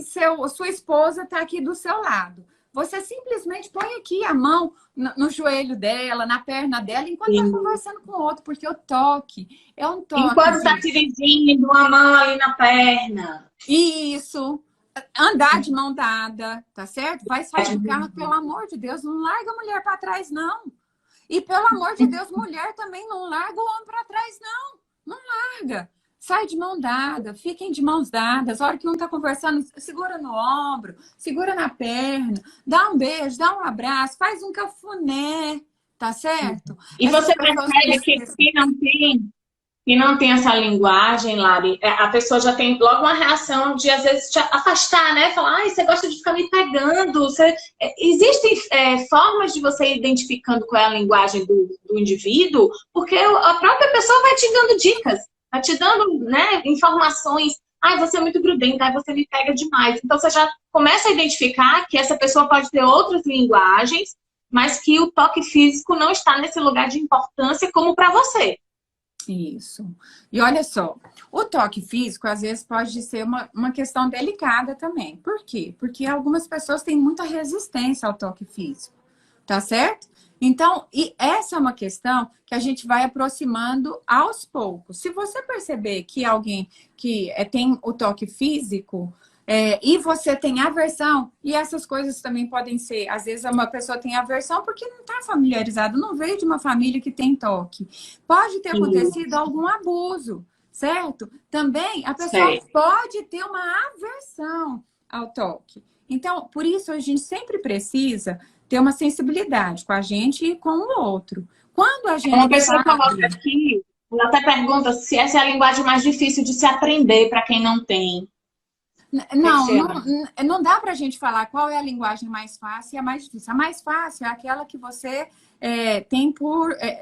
sua esposa está aqui do seu lado. Você simplesmente põe aqui a mão no joelho dela, na perna dela, enquanto está conversando com o outro, porque o toque é um toque.
Enquanto está dirigindo, uma mão ali na perna.
Isso. Andar de mão dada, tá certo? Vai sair do carro, pelo amor de Deus, não larga a mulher para trás, não. E pelo amor de Deus, mulher também não larga o homem para trás, não. Não larga. Sai de mão dada, fiquem de mãos dadas. A hora que um tá conversando, segura no ombro, segura na perna, dá um beijo, dá um abraço, faz um cafuné, tá certo?
E você percebe que quem não tem essa linguagem, Lari, a pessoa já tem logo uma reação de, às vezes, te afastar, né? Falar, você gosta de ficar me pegando. Existem formas de você ir identificando qual é a linguagem do indivíduo, porque a própria pessoa vai te dando dicas. Tá te dando, né, informações. Você é muito grudenta, você me pega demais. Então, você já começa a identificar que essa pessoa pode ter outras linguagens, mas que o toque físico não está nesse lugar de importância como para você.
Isso. E olha só, o toque físico, às vezes, pode ser uma questão delicada também. Por quê? Porque algumas pessoas têm muita resistência ao toque físico. Tá certo? Então, e essa é uma questão que a gente vai aproximando aos poucos. Se você perceber que alguém que tem o toque físico e você tem aversão, e essas coisas também podem ser, às vezes uma pessoa tem aversão porque não está familiarizado, não veio de uma família que tem toque. Pode ter acontecido algum abuso, certo? Também a pessoa pode ter uma aversão ao toque. Então, por isso a gente sempre precisa ter uma sensibilidade com a gente e com o outro. Quando a gente...
Uma pessoa coloca aqui, ela até pergunta se essa é a linguagem mais difícil de se aprender para quem não tem.
Não dá pra gente falar qual é a linguagem mais fácil e a mais difícil. A mais fácil é aquela que você tem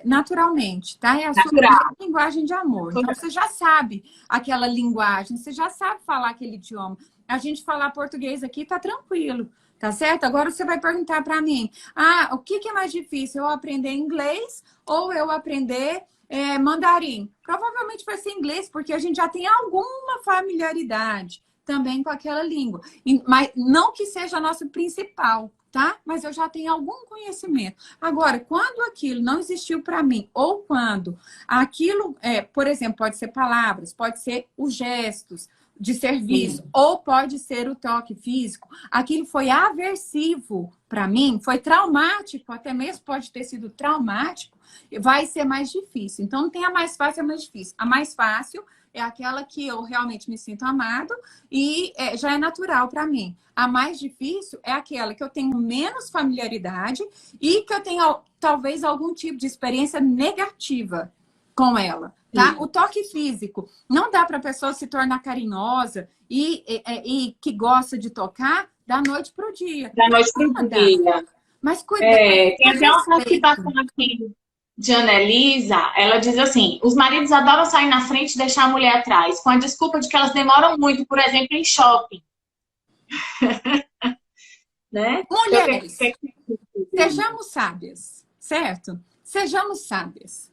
naturalmente, tá? É a sua linguagem de amor. Então, você já sabe aquela linguagem, você já sabe falar aquele idioma. A gente falar português aqui tá tranquilo. Tá certo? Agora você vai perguntar para mim, o que é mais difícil? Eu aprender inglês ou eu aprender mandarim? Provavelmente vai ser inglês, porque a gente já tem alguma familiaridade também com aquela língua. Mas não que seja a nossa principal, tá? Mas eu já tenho algum conhecimento. Agora, quando aquilo não existiu para mim, ou quando aquilo, por exemplo, pode ser palavras, pode ser os gestos de serviço, ou pode ser o toque físico, aquilo foi aversivo para mim, foi traumático, até mesmo pode ter sido traumático, vai ser mais difícil. Então, não tem a mais fácil e a mais difícil. A mais fácil é aquela que eu realmente me sinto amado e já é natural para mim. A mais difícil é aquela que eu tenho menos familiaridade e que eu tenho, talvez, algum tipo de experiência negativa com ela. Tá? O toque físico. Não dá para a pessoa se tornar carinhosa e que gosta de tocar da noite para o dia.
Da noite para o dia.
Mas cuidado.
Tem até uma participação aqui de Annelisa, ela diz assim: os maridos adoram sair na frente e deixar a mulher atrás, com a desculpa de que elas demoram muito, por exemplo, em shopping. Né?
Mulheres, sejamos sábias, certo? Sejamos sábias.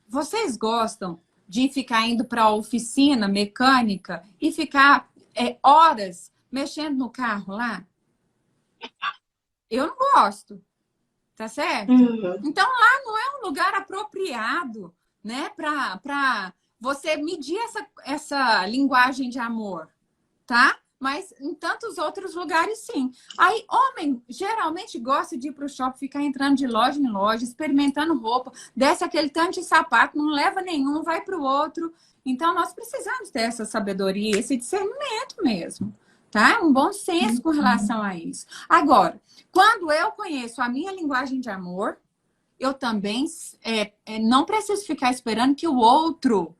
Vocês gostam de ficar indo para a oficina mecânica e ficar horas mexendo no carro lá? Eu não gosto, tá certo? Então lá não é um lugar apropriado, né, para você medir essa linguagem de amor, tá? Mas em tantos outros lugares, sim. Aí, homem geralmente gosta de ir para o shopping, ficar entrando de loja em loja, experimentando roupa, desce aquele tanto de sapato, não leva nenhum, vai para o outro. Então, nós precisamos ter essa sabedoria, esse discernimento mesmo, tá? Um bom senso com relação a isso. Agora, quando eu conheço a minha linguagem de amor, eu também não preciso ficar esperando que o outro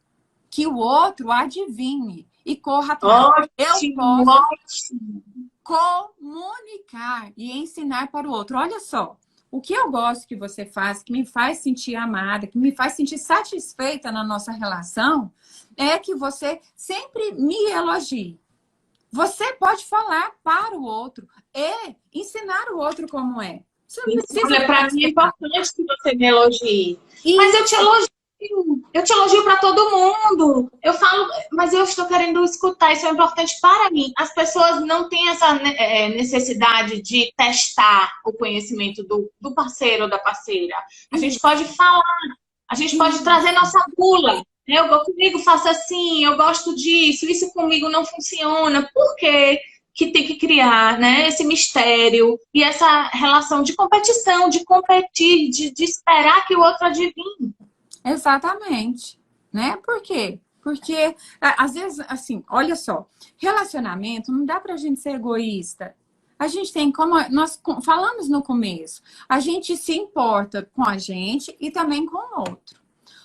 adivinhe e corra atrás. Eu posso comunicar e ensinar para o outro. Olha só, o que eu gosto que você faz, que me faz sentir amada, que me faz sentir satisfeita na nossa relação, é que você sempre me elogie. Você pode falar para o outro e ensinar o outro como é. Você não precisa.
Olha, para mim é importante que você me elogie. Mas eu te elogio. Eu te elogio para todo mundo. Eu falo, mas eu estou querendo escutar. Isso é importante para mim. As pessoas não têm essa necessidade de testar o conhecimento do parceiro ou da parceira. A gente pode falar, a gente pode trazer nossa bula. Comigo faço assim, eu gosto disso, isso comigo não funciona. Por quê? Que tem que criar, né, esse mistério e essa relação de competição, de competir, de esperar que o outro adivinhe.
Exatamente, né? Por quê? Porque, às vezes, assim, olha só, relacionamento não dá pra gente ser egoísta. A gente tem, como nós falamos no começo, a gente se importa com a gente e também com o outro.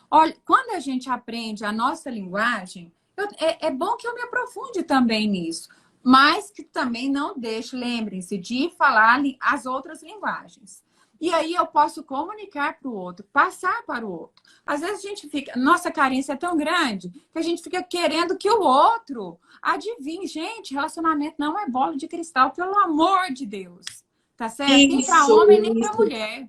Olha, quando a gente aprende a nossa linguagem, é bom que eu me aprofunde também nisso, mas que também não deixe, lembrem-se, de falar as outras linguagens. E aí eu posso comunicar para o outro, passar para o outro. Às vezes a gente fica, nossa carência é tão grande que a gente fica querendo que o outro adivinhe. Gente, relacionamento não é bola de cristal, pelo amor de Deus. Tá certo? Nem para homem, nem para mulher.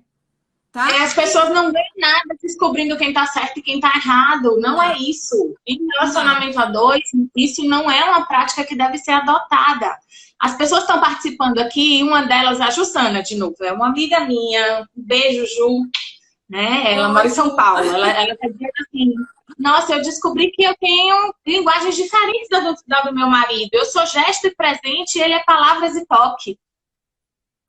Tá?
As pessoas não veem nada descobrindo quem tá certo e quem tá errado. Não é isso. Em relacionamento a dois, isso não é uma prática que deve ser adotada. As pessoas estão participando aqui, e uma delas, a Jussana, de novo, é uma amiga minha. Um beijo, Ju. Né? Ela mora em São Paulo. Ela tá dizendo assim: nossa, eu descobri que eu tenho linguagens diferentes da do meu marido. Eu sou gesto e presente, ele é palavras e toque.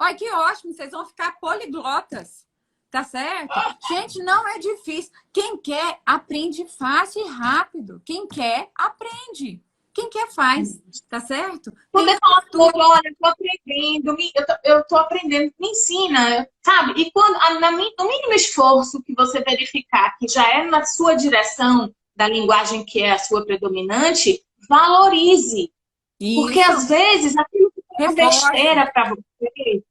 Olha, que ótimo, vocês vão ficar poliglotas. Tá certo? Gente, não é difícil. Quem quer, aprende fácil e rápido. Quem quer, aprende. Quem quer, faz. Tá certo?
Poder falar pro outro: olha, eu tô aprendendo, eu tô aprendendo, me ensina, sabe? E quando, no mínimo esforço que você verificar que já é na sua direção da linguagem que é a sua predominante, valorize. Isso. Porque às vezes aquilo que é uma besteira para você,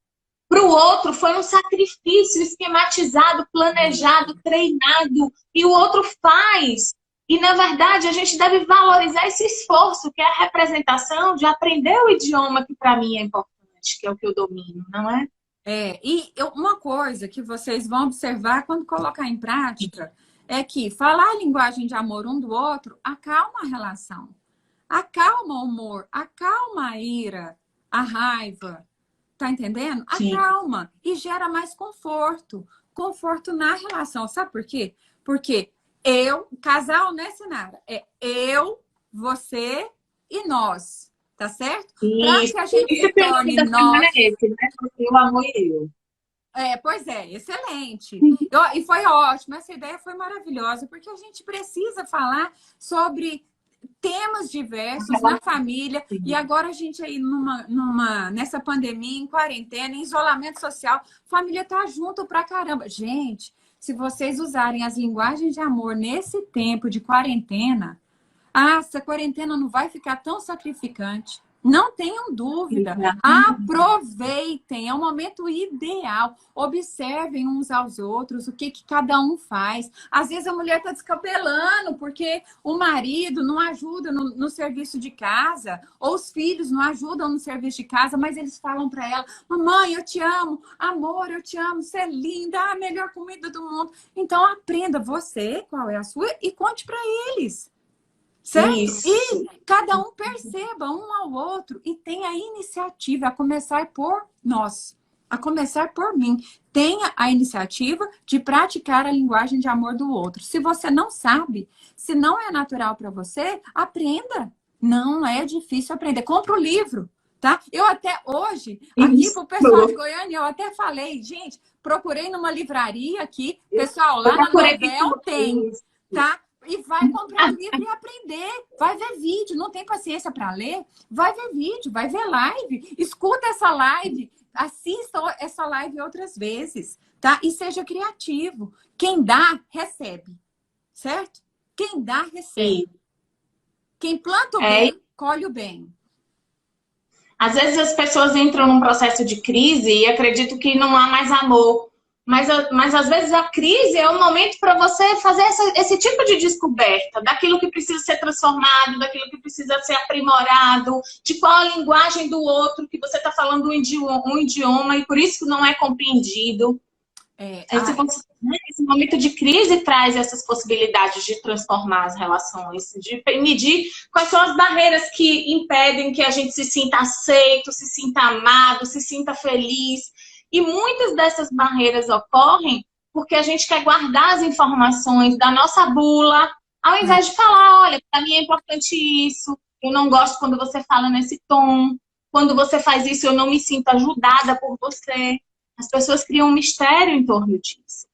para o outro foi um sacrifício esquematizado, planejado, treinado, e o outro faz. E, na verdade, a gente deve valorizar esse esforço, que é a representação de aprender o idioma que, para mim, é importante, que é o que eu domino, não é?
Uma coisa que vocês vão observar quando colocar em prática é que falar a linguagem de amor um do outro acalma a relação, acalma o humor, acalma a ira, a raiva. Tá entendendo?
Sim.
Acalma e gera mais conforto. Conforto na relação. Sabe por quê? Porque casal, né, Sinara? É eu, você e nós. Tá certo? Para que a gente se torne nós.
É esse, né? O amor e eu.
Pois é, excelente. E foi ótimo. Essa ideia foi maravilhosa, porque a gente precisa falar sobre temas diversos na família. E agora a gente aí nessa pandemia, em quarentena, em isolamento social, a família tá junto pra caramba. Gente, se vocês usarem as linguagens de amor nesse tempo de quarentena, essa quarentena não vai ficar tão sacrificante. Não tenham dúvida. Aproveitem, é o momento ideal. Observem uns aos outros, o que cada um faz. Às vezes a mulher está descabelando porque o marido não ajuda no serviço de casa, ou os filhos não ajudam no serviço de casa, mas eles falam para ela: mamãe, eu te amo, amor, eu te amo, você é linda, a melhor comida do mundo. Então aprenda você qual é a sua e conte para eles. Certo?
Isso.
E cada um perceba um ao outro e tenha a iniciativa, a começar por nós, a começar por mim. Tenha a iniciativa de praticar a linguagem de amor do outro. Se você não sabe, se não é natural para você, aprenda. Não é difícil aprender. Compra o livro, tá? Eu até hoje, aqui pro pessoal de Goiânia, eu até falei, gente, procurei numa livraria aqui, pessoal, lá na Novel tem, tá? E vai comprar o livro e aprender. Vai ver vídeo. Não tem paciência para ler? Vai ver vídeo, vai ver live. Escuta essa live. Assista essa live outras vezes, tá? E seja criativo. Quem dá, recebe. Certo? Quem dá, recebe. Quem planta o bem, colhe o bem.
Às vezes as pessoas entram num processo de crise e acreditam que não há mais amor. Mas às vezes a crise é um momento para você fazer esse tipo de descoberta daquilo que precisa ser transformado, daquilo que precisa ser aprimorado, de qual a linguagem do outro, que você está falando um idioma e por isso não é compreendido. Esse momento de crise traz essas possibilidades de transformar as relações, de medir quais são as barreiras que impedem que a gente se sinta aceito, se sinta amado, se sinta feliz. E muitas dessas barreiras ocorrem porque a gente quer guardar as informações da nossa bula, ao invés de falar: olha, para mim é importante isso, eu não gosto quando você fala nesse tom, quando você faz isso eu não me sinto ajudada por você. As pessoas criam um mistério em torno disso.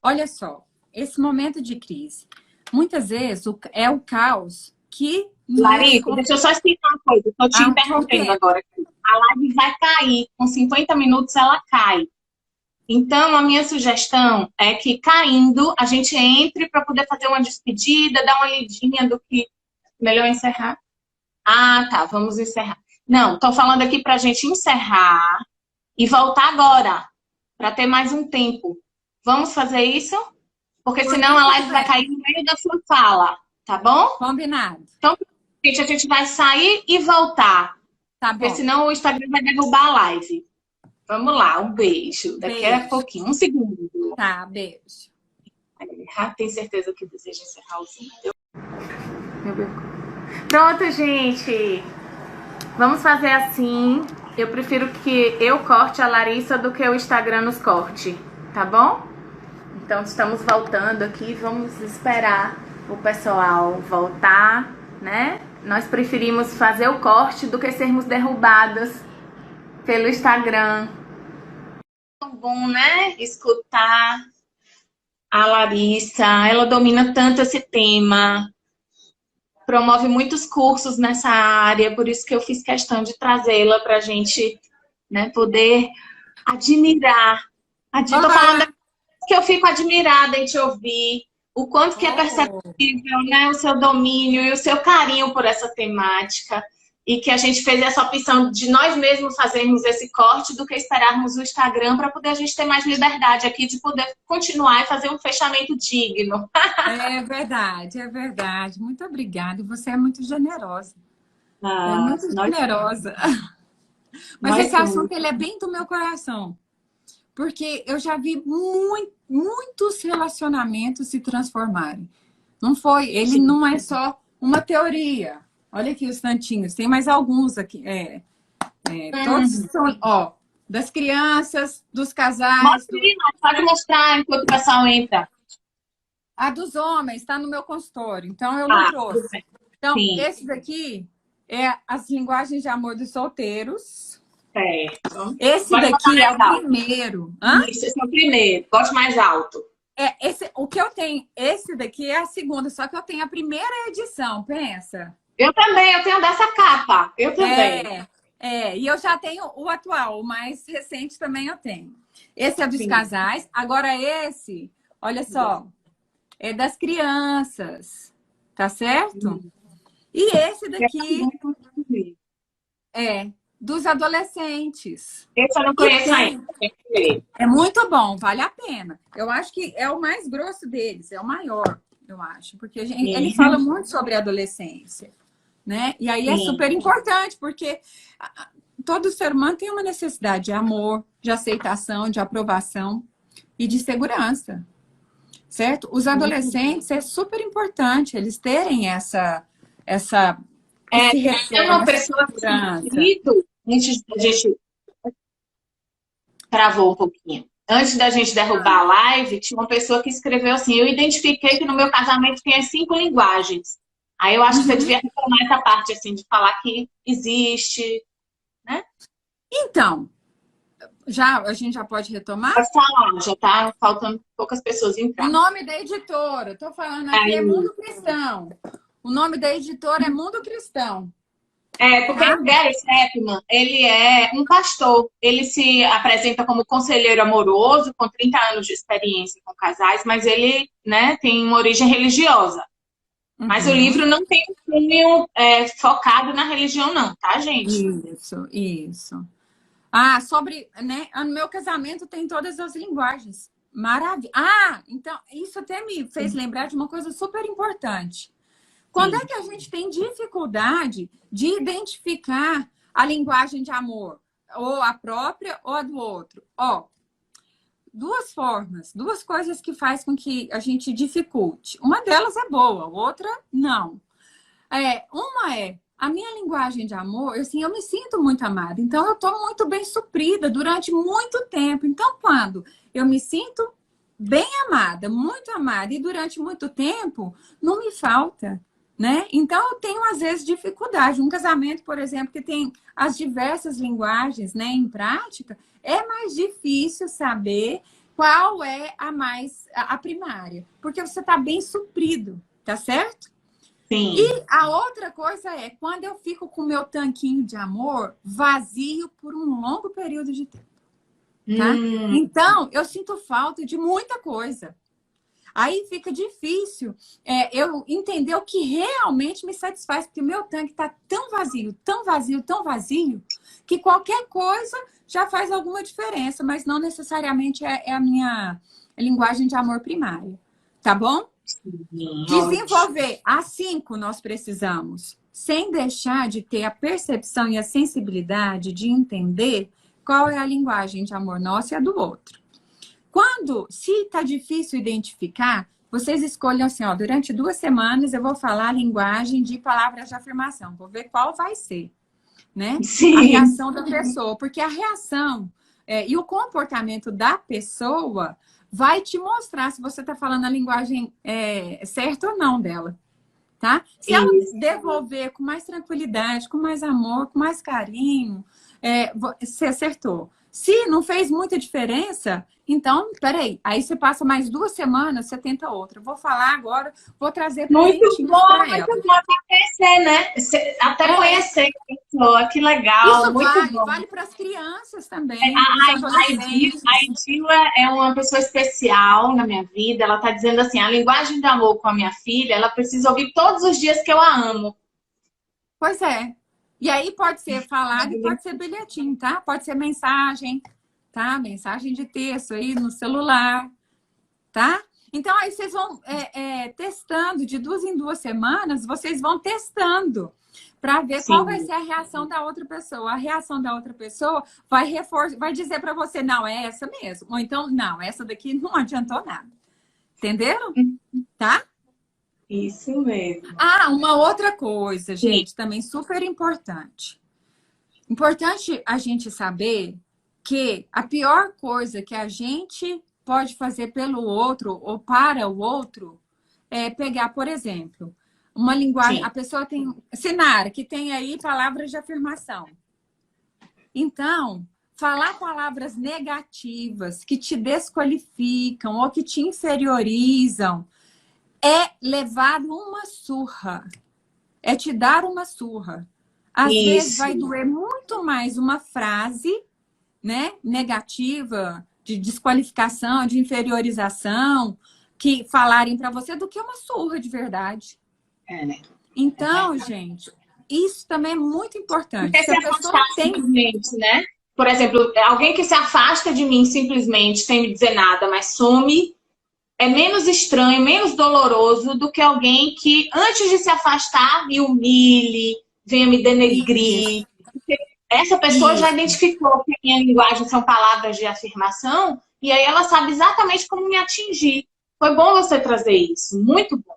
Olha só, esse momento de crise, muitas vezes é o caos que...
Larissa, deixa eu só explicar uma coisa, estou te interrompendo agora. A live vai cair, com 50 minutos ela cai. Então, a minha sugestão é que, caindo, a gente entre para poder fazer uma despedida, dar uma lidinha do que... Melhor encerrar? Ah, tá, vamos encerrar. Não, estou falando aqui para a gente encerrar e voltar agora, para ter mais um tempo. Vamos fazer isso? Porque senão a live vai cair no meio da sua fala, tá bom?
Combinado.
Então, gente, a gente vai sair e voltar.
Tá bom.
Porque senão o Instagram vai derrubar a live. Vamos lá, um beijo. Daqui a pouquinho, um segundo.
Tá, beijo.
Tem certeza que deseja encerrar o vídeo?
Pronto, gente. Vamos fazer assim. Eu prefiro que eu corte a Larissa do que o Instagram nos corte, tá bom? Então, estamos voltando aqui. Vamos esperar o pessoal voltar, né? Nós preferimos fazer o corte do que sermos derrubadas pelo Instagram.
Tão bom, né? Escutar a Larissa. Ela domina tanto esse tema. Promove muitos cursos nessa área. Por isso que eu fiz questão de trazê-la para a gente, né, poder admirar. Estou falando que eu fico admirada em te ouvir. O quanto que é perceptível, né, o seu domínio e o seu carinho por essa temática. E que a gente fez essa opção de nós mesmos fazermos esse corte do que esperarmos o Instagram para poder a gente ter mais liberdade aqui de poder continuar e fazer um fechamento digno.
É verdade, é verdade. Muito obrigada. E você é muito generosa. É muito generosa. Mas esse assunto ele é bem do meu coração. Porque eu já vi muitos relacionamentos se transformarem. Não foi, ele não é só uma teoria. Olha aqui os tantinhos, tem mais alguns aqui. Todos são, ó, das crianças, dos casais.
Pode mostrar enquanto o pessoal entra.
A dos homens está no meu consultório, então eu não trouxe. Então, esse daqui é as linguagens de amor dos solteiros.
Certo.
Esse daqui é o primeiro.
Isso, esse é o primeiro. Bote mais alto.
O que eu tenho, esse daqui é a segunda, só que eu tenho a primeira edição, pensa.
Eu também, eu tenho dessa capa. Eu também.
E eu já tenho o atual, o mais recente também eu tenho. Esse é dos casais. Agora esse, olha só, é das crianças. Tá certo? E esse daqui Dos adolescentes.
Esse eu não conheço ainda.
É muito bom, vale a pena. Eu acho que é o mais grosso deles, é o maior, eu acho, porque ele fala muito sobre a adolescência, né? E aí é super importante, porque todo ser humano tem uma necessidade de amor, de aceitação, de aprovação e de segurança, certo? Os adolescentes é super importante eles terem esse
Tem uma
retorno, essa
pessoa
segurança.
escrito, antes da gente travou um pouquinho. Antes da gente derrubar a live, tinha uma pessoa que escreveu assim: eu identifiquei que no meu casamento tem as 5 linguagens. Aí eu acho que você devia retomar essa parte, assim, de falar que existe, né?
Então, a gente já pode retomar?
Pode falar, já tá faltando poucas pessoas
O
entrar.
nome da editora, estou falando aqui, é Mundo Cristão. O nome da editora é Mundo Cristão.
Porque o Gary Chapman, ele é um pastor. Ele se apresenta como conselheiro amoroso, com 30 anos de experiência com casais, mas ele, né, tem uma origem religiosa. Mas o livro não tem um cunho focado na religião, não, tá, gente?
Isso. Sobre, né? No meu casamento tem todas as linguagens. Maravilha. Então, isso até me fez lembrar de uma coisa super importante. Quando é que a gente tem dificuldade de identificar a linguagem de amor? Ou a própria ou a do outro? Duas formas, duas coisas que faz com que a gente dificulte. Uma delas é boa, outra não. Uma é a minha linguagem de amor, assim, eu me sinto muito amada. Então, eu estou muito bem suprida durante muito tempo. Então, quando eu me sinto bem amada, muito amada, e durante muito tempo, não me falta, né? Então, eu tenho, às vezes, dificuldade. Um casamento, por exemplo, que tem as diversas linguagens, né, em prática, é mais difícil saber qual é a primária. Porque você está bem suprido, tá certo?
Sim.
E a outra coisa é quando eu fico com o meu tanquinho de amor vazio por um longo período de tempo. Tá? Então, eu sinto falta de muita coisa. Aí fica difícil eu entender o que realmente me satisfaz, porque o meu tanque está tão vazio, tão vazio, tão vazio, que qualquer coisa já faz alguma diferença, mas não necessariamente é a minha linguagem de amor primária. Tá bom? Desenvolver as 5 nós precisamos, sem deixar de ter a percepção e a sensibilidade de entender qual é a linguagem de amor nossa e a do outro. Se está difícil identificar, vocês escolham assim, durante 2 semanas eu vou falar a linguagem de palavras de afirmação, vou ver qual vai ser, né?
Sim.
A reação da pessoa, porque a reação e o comportamento da pessoa vai te mostrar se você está falando a linguagem certa ou não dela, tá? Se ela devolver com mais tranquilidade, com mais amor, com mais carinho, você acertou. Se não fez muita diferença, então, peraí, aí você passa mais 2 semanas, você tenta outra. Vou falar agora, vou trazer
muito bom até conhecer, né? Até conhecer a pessoa, que legal.
Isso
muito bom.
Vale para as crianças também.
A Edila é uma pessoa especial na minha vida. Ela está dizendo assim, a linguagem de amor com a minha filha, ela precisa ouvir todos os dias que eu a amo.
Pois é. E aí pode ser falado e pode ser bilhetinho, tá? Pode ser mensagem, tá? Mensagem de texto aí no celular, tá? Então, aí vocês vão testando, de 2 em 2 semanas, vocês vão testando para ver qual vai ser a reação da outra pessoa. A reação da outra pessoa vai dizer para você, não, é essa mesmo. Ou então, não, essa daqui não adiantou nada. Entenderam? Tá?
Isso mesmo.
Uma outra coisa, gente, também super importante. Importante a gente saber que a pior coisa que a gente pode fazer pelo outro ou para o outro é pegar, por exemplo, uma linguagem... A pessoa tem... Sinara, que tem aí palavras de afirmação. Então, falar palavras negativas que te desqualificam ou que te inferiorizam é levar uma surra. É te dar uma surra. Às vezes vai doer muito mais uma frase, né, negativa, de desqualificação, de inferiorização, que falarem para você do que uma surra de verdade.
Né?
Então, gente, isso também é muito importante.
Porque
Se
se
a pessoa
afastar
tem...
simplesmente, né? Por exemplo, alguém que se afasta de mim simplesmente, sem me dizer nada, mas some, é menos estranho, menos doloroso do que alguém que, antes de se afastar, me humilhe, venha me
Isso,
denegrir. Porque essa pessoa já
isso.
identificou que a minha linguagem são palavras de afirmação, e aí ela sabe exatamente como me atingir. Foi bom você trazer isso, muito bom.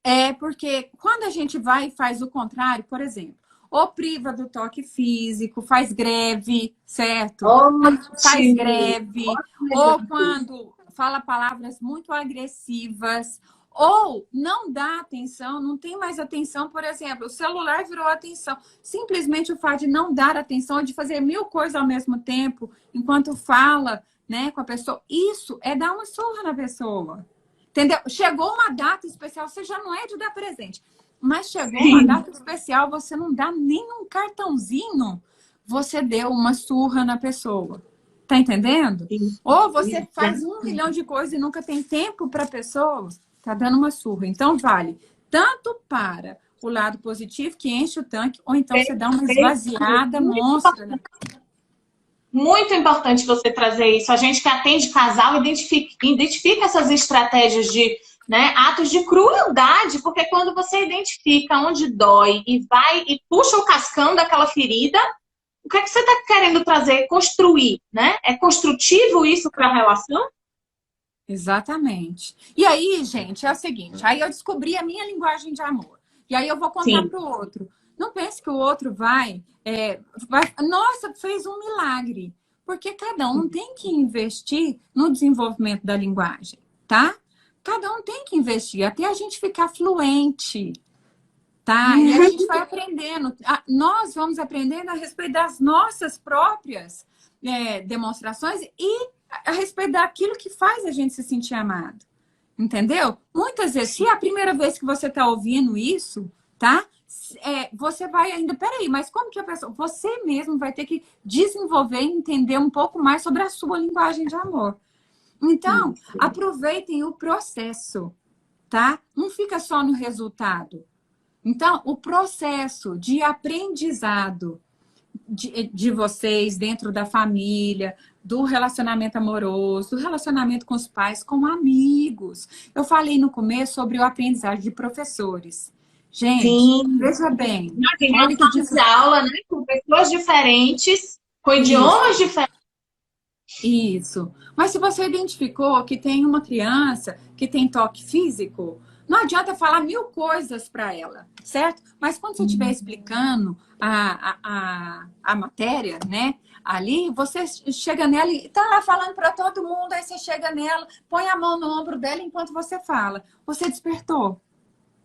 É porque quando a gente vai e faz o contrário, por exemplo, ou priva do toque físico, faz greve, certo? Faz
Ótimo,
greve,
ótimo
ou
exemplo.
quando fala palavras muito agressivas, ou não dá atenção, não tem mais atenção, por exemplo, o celular virou atenção. Simplesmente o fato de não dar atenção, de fazer 1000 coisas ao mesmo tempo, enquanto fala, né, com a pessoa, isso é dar uma surra na pessoa. Entendeu? Chegou uma data especial, você já não é de dar presente. Mas chegou uma
Sim,
data especial, você não dá nem um cartãozinho, você deu uma surra na pessoa. Tá entendendo?
sim,
Ou você faz 1 milhão
exatamente.
de coisas e nunca tem tempo para a pessoa, tá dando uma surra. Então, vale tanto para o lado positivo, que enche o tanque, ou então você dá uma
Perfeito.
esvaziada monstra, né?
Muito importante você trazer isso. A gente que atende casal identifica essas estratégias de, né, atos de crueldade, porque quando você identifica onde dói e vai e puxa o cascão daquela ferida, o que é que você está querendo trazer? Construir, né? É construtivo isso para a relação?
Exatamente. E aí, gente, é o seguinte, aí eu descobri a minha linguagem de amor. E aí eu vou contar
Sim.
para o outro. Não pense que o outro nossa, fez um milagre. Porque cada um tem que investir no desenvolvimento da linguagem, tá? Cada um tem que investir até a gente ficar fluente, tá? E a gente vai aprendendo. Nós vamos aprendendo a respeito das nossas próprias demonstrações e a respeito daquilo que faz a gente se sentir amado. Entendeu? Muitas vezes, se é a primeira vez que você está ouvindo isso, tá? Você vai ainda, peraí, mas como que a pessoa. Você mesmo vai ter que desenvolver e entender um pouco mais sobre a sua linguagem de amor. Então,
Isso.
aproveitem o processo, tá? Não fica só no resultado. Então, o processo de aprendizado de vocês dentro da família, do relacionamento amoroso, do relacionamento com os pais, com amigos. Eu falei no começo sobre o aprendizado de professores. Gente,
Sim.
veja bem,
Imagina uma
olha que
sala de aula, né? Com pessoas diferentes, com
isso,
idiomas diferentes.
isso. Mas se você identificou que tem uma criança que tem toque físico, não adianta falar 1000 coisas para ela, certo? Mas quando você estiver explicando a matéria, né? Ali, você chega nela e tá lá falando para todo mundo, aí você chega nela, põe a mão no ombro dela enquanto você fala. Você despertou.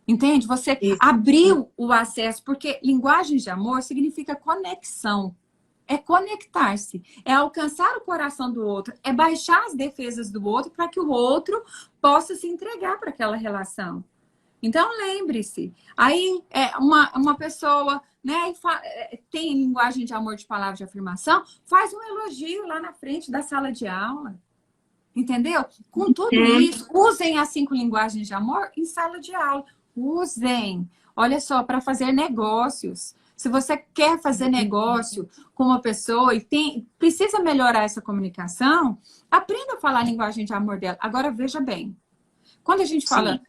Entende? Você
Isso.
abriu o acesso, porque linguagem de amor significa conexão. É conectar-se, é alcançar o coração do outro, é baixar as defesas do outro para que o outro possa se entregar para aquela relação. Então, lembre-se, aí uma pessoa, né, tem linguagem de amor de palavra de afirmação, faz um elogio lá na frente da sala de aula. Entendeu? Com tudo isso, usem as 5 linguagens de amor em sala de aula. Usem. Olha só, para fazer negócios. Se você quer fazer negócio com uma pessoa e precisa melhorar essa comunicação, aprenda a falar a linguagem de amor dela. Agora, veja bem. Quando a gente fala,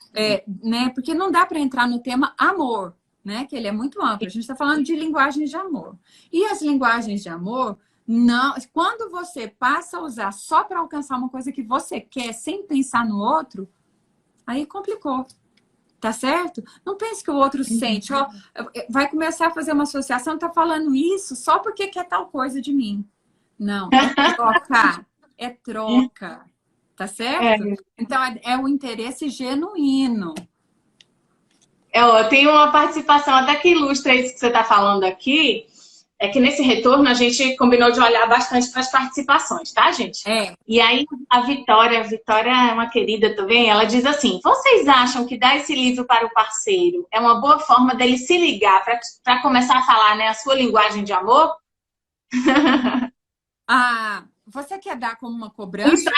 né, porque não dá para entrar no tema amor, né, que ele é muito amplo. A gente está falando de linguagens de amor. E as linguagens de amor, não, quando você passa a usar só para alcançar uma coisa que você quer, sem pensar no outro, aí complicou. Tá certo? Não pense que o outro sente, ó, vai começar a fazer uma associação, tá falando isso só porque quer tal coisa de mim. Não, é troca, tá certo? Então é o interesse genuíno.
Tem uma participação até que ilustra isso que você está falando aqui. É que nesse retorno a gente combinou de olhar bastante para as participações, tá, gente? E aí a Vitória é uma querida também, ela diz assim: vocês acham que dar esse livro para o parceiro é uma boa forma dele se ligar para começar a falar, né, a sua linguagem de amor?
Você quer dar como uma cobrança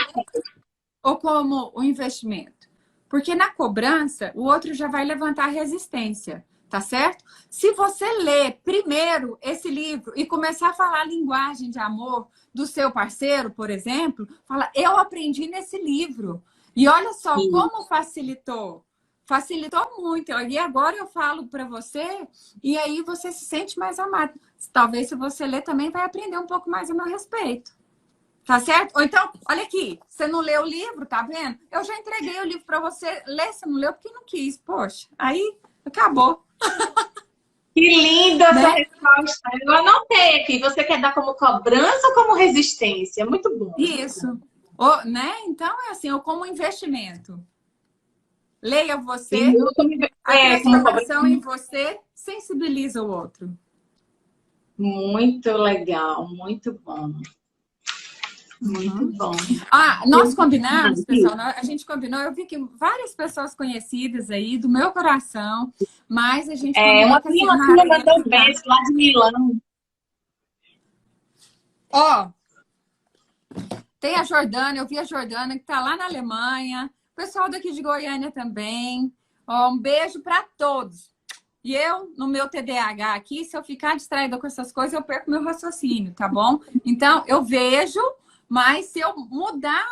ou como um investimento? Porque na cobrança, o outro já vai levantar resistência. tá certo? Se você ler primeiro esse livro e começar a falar a linguagem de amor do seu parceiro, por exemplo, fala, eu aprendi nesse livro. E olha só
Sim.
como facilitou. Facilitou muito. E agora eu falo para você, e aí você se sente mais amado. Talvez se você ler também vai aprender um pouco mais a meu respeito. Tá certo? Ou então, olha aqui, você não leu o livro, tá vendo? Eu já entreguei o livro para você ler, você não leu porque não quis. Poxa, aí acabou.
Que linda essa
Né?
resposta. Eu anotei aqui. Você quer dar como cobrança ou como resistência? Muito bom.
Isso. Ou, né? Então, é assim, ou como investimento. Leia você,
E eu
a
como cobrança.
transformação em você sensibiliza o outro.
Muito legal, muito bom. Muito bom.
Nós combinamos, pessoal, a gente combinou, eu vi que várias pessoas conhecidas aí do meu coração, mas a gente combinou
Uma
que a
prima
Silmara
minha
ia
mandou um
ficar.
beijo lá de Milão.
Ó, tem a Jordânia, eu vi a Jordânia que tá lá na Alemanha, o pessoal daqui de Goiânia também. Ó, um beijo para todos. E eu, no meu TDAH aqui, se eu ficar distraída com essas coisas, eu perco meu raciocínio, tá bom? Então, eu vejo, mas se eu mudar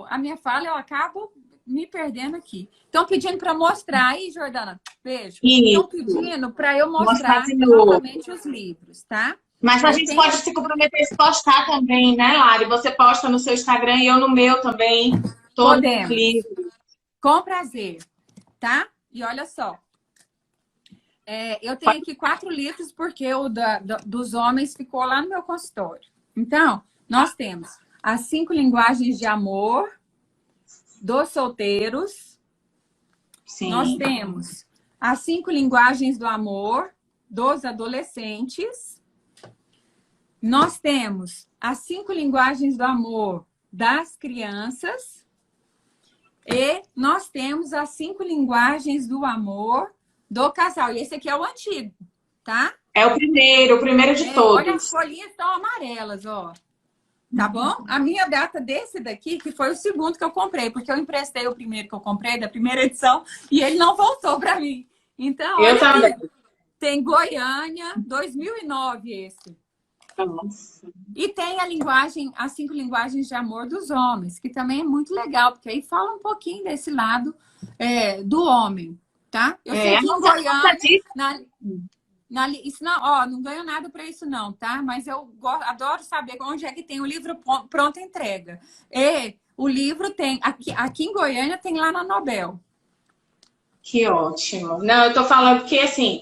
a minha fala, eu acabo me perdendo aqui. Estão pedindo para mostrar aí, Jordana. Beijo. Estão pedindo para eu mostrar novamente os livros, tá?
Mas a gente pode se comprometer a postar também, né, Lari? Você posta no seu Instagram e eu no meu também. Todos os livros.
Com prazer, tá? E olha só. Eu tenho aqui 4 livros, porque o dos homens ficou lá no meu consultório. Então, nós temos as 5 linguagens de amor dos solteiros.
Sim.
Nós temos as 5 linguagens do amor dos adolescentes. Nós temos as 5 linguagens do amor das crianças. E nós temos as 5 linguagens do amor do casal. E esse aqui é o antigo, tá?
É o primeiro de todos.
Olha, as folhinhas estão amarelas, ó. Tá bom? A minha data desse daqui, que foi o segundo que eu comprei, porque eu emprestei o primeiro que eu comprei, da primeira edição, e ele não voltou para mim. Então, olha,
eu também.
aqui. Tem Goiânia, 2009 esse.
Nossa.
E tem as 5 linguagens de amor dos homens, que também é muito legal, porque aí fala um pouquinho desse lado do homem. Tá? Eu sei que em Goiânia, isso não ganho nada para isso não, tá? Mas eu adoro saber onde é que tem o livro pronta entrega. E o livro tem, aqui em Goiânia tem lá na Nobel.
Que ótimo. Não, eu tô falando porque, assim,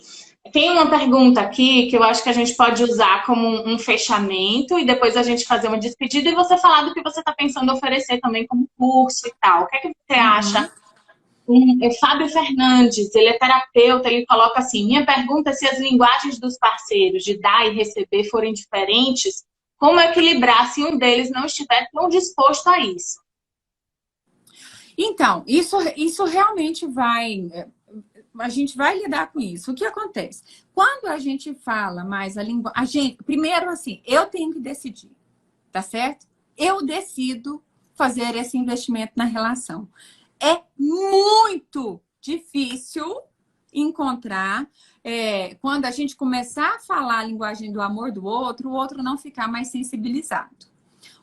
tem uma pergunta aqui que eu acho que a gente pode usar como um fechamento e depois a gente fazer uma despedida e você falar do que você tá pensando oferecer também como curso e tal. O que é que você acha? O Fábio Fernandes, ele é terapeuta, ele coloca assim, minha pergunta é se as linguagens dos parceiros de dar e receber forem diferentes, como equilibrar se um deles não estiver tão disposto a isso?
Então, isso realmente a gente vai lidar com isso. O que acontece? Quando a gente fala mais a língua, primeiro assim, eu tenho que decidir, tá certo? Eu decido fazer esse investimento na relação. É muito difícil encontrar, quando a gente começar a falar a linguagem do amor do outro, o outro não ficar mais sensibilizado.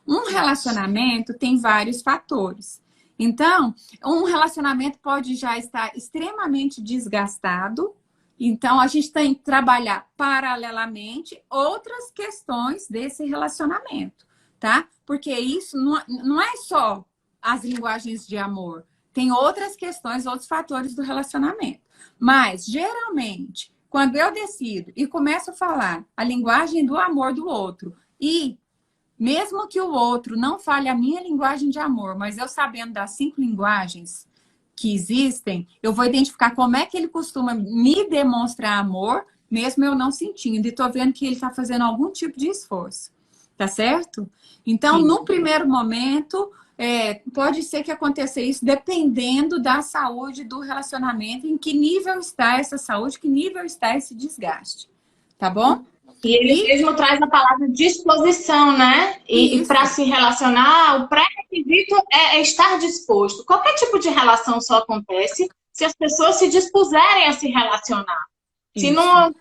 Um relacionamento tem vários fatores. Então, um relacionamento pode já estar extremamente desgastado. Então, a gente tem que trabalhar paralelamente outras questões desse relacionamento, tá? Porque isso não é só as linguagens de amor. Tem outras questões, outros fatores do relacionamento. Mas, geralmente, quando eu decido e começo a falar a linguagem do amor do outro, e mesmo que o outro não fale a minha linguagem de amor, mas eu sabendo das 5 linguagens que existem, eu vou identificar como é que ele costuma me demonstrar amor, mesmo eu não sentindo. E tô vendo que ele está fazendo algum tipo de esforço. Tá certo? Então, no primeiro momento, pode ser que aconteça isso dependendo da saúde do relacionamento, em que nível está essa saúde, que nível está esse desgaste. Tá bom?
E ele mesmo traz a palavra disposição, né? E para se relacionar, o pré-requisito é estar disposto. Qualquer tipo de relação só acontece se as pessoas se dispuserem a se relacionar. Se
Isso.
não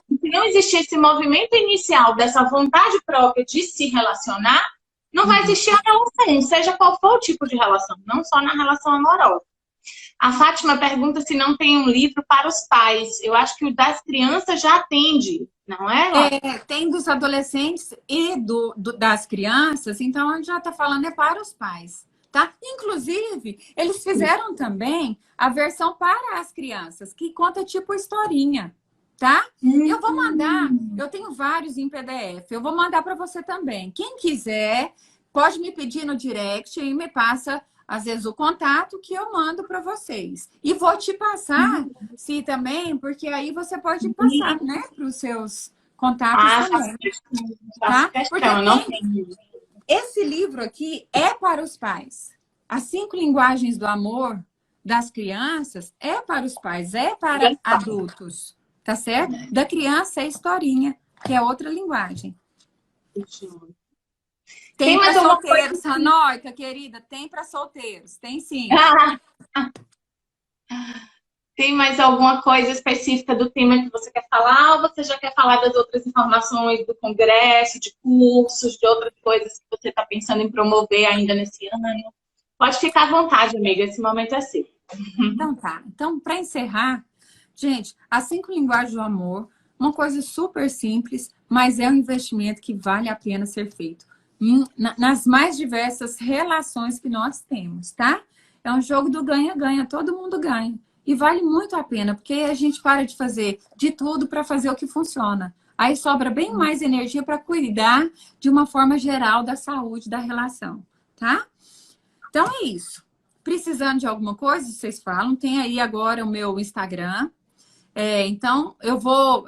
existir esse movimento inicial dessa vontade própria de se relacionar, não vai existir a relação, seja qual for o tipo de relação, não só na relação amorosa. A Fátima pergunta se não tem um livro para os pais. Eu acho que o das crianças já atende, não é, Laura?
Tem dos adolescentes e das crianças, então a gente já está falando para os pais, tá? Inclusive, eles fizeram também a versão para as crianças, que conta tipo historinha, tá? Eu vou mandar, eu tenho vários em PDF, eu vou mandar para você também. Quem quiser, pode me pedir no direct e me passa às vezes o contato que eu mando para vocês. E vou te passar, se também, porque aí você pode passar, né, para os seus contatos também. Tá? Porque esse livro aqui é para os pais. As 5 linguagens do amor das crianças é para os pais, é para adultos, tá certo? Da criança é historinha, que é outra linguagem. Tem para solteiros, Ranoica, querida, tem para solteiros, tem sim.
Tem mais alguma coisa específica do tema que você quer falar? Ou você já quer falar das outras informações do congresso, de cursos, de outras coisas que você está pensando em promover ainda nesse ano? Pode ficar à vontade, amiga, esse momento é seu.
Então tá. Então, para encerrar, gente, as 5 linguagens do amor, uma coisa super simples, mas é um investimento que vale a pena ser feito. Nas mais diversas relações que nós temos, tá? É um jogo do ganha-ganha, todo mundo ganha. E vale muito a pena, porque a gente para de fazer de tudo para fazer o que funciona. Aí sobra bem mais energia para cuidar de uma forma geral da saúde da relação, tá? Então é isso. Precisando de alguma coisa, vocês falam. Tem aí agora o meu Instagram. Então,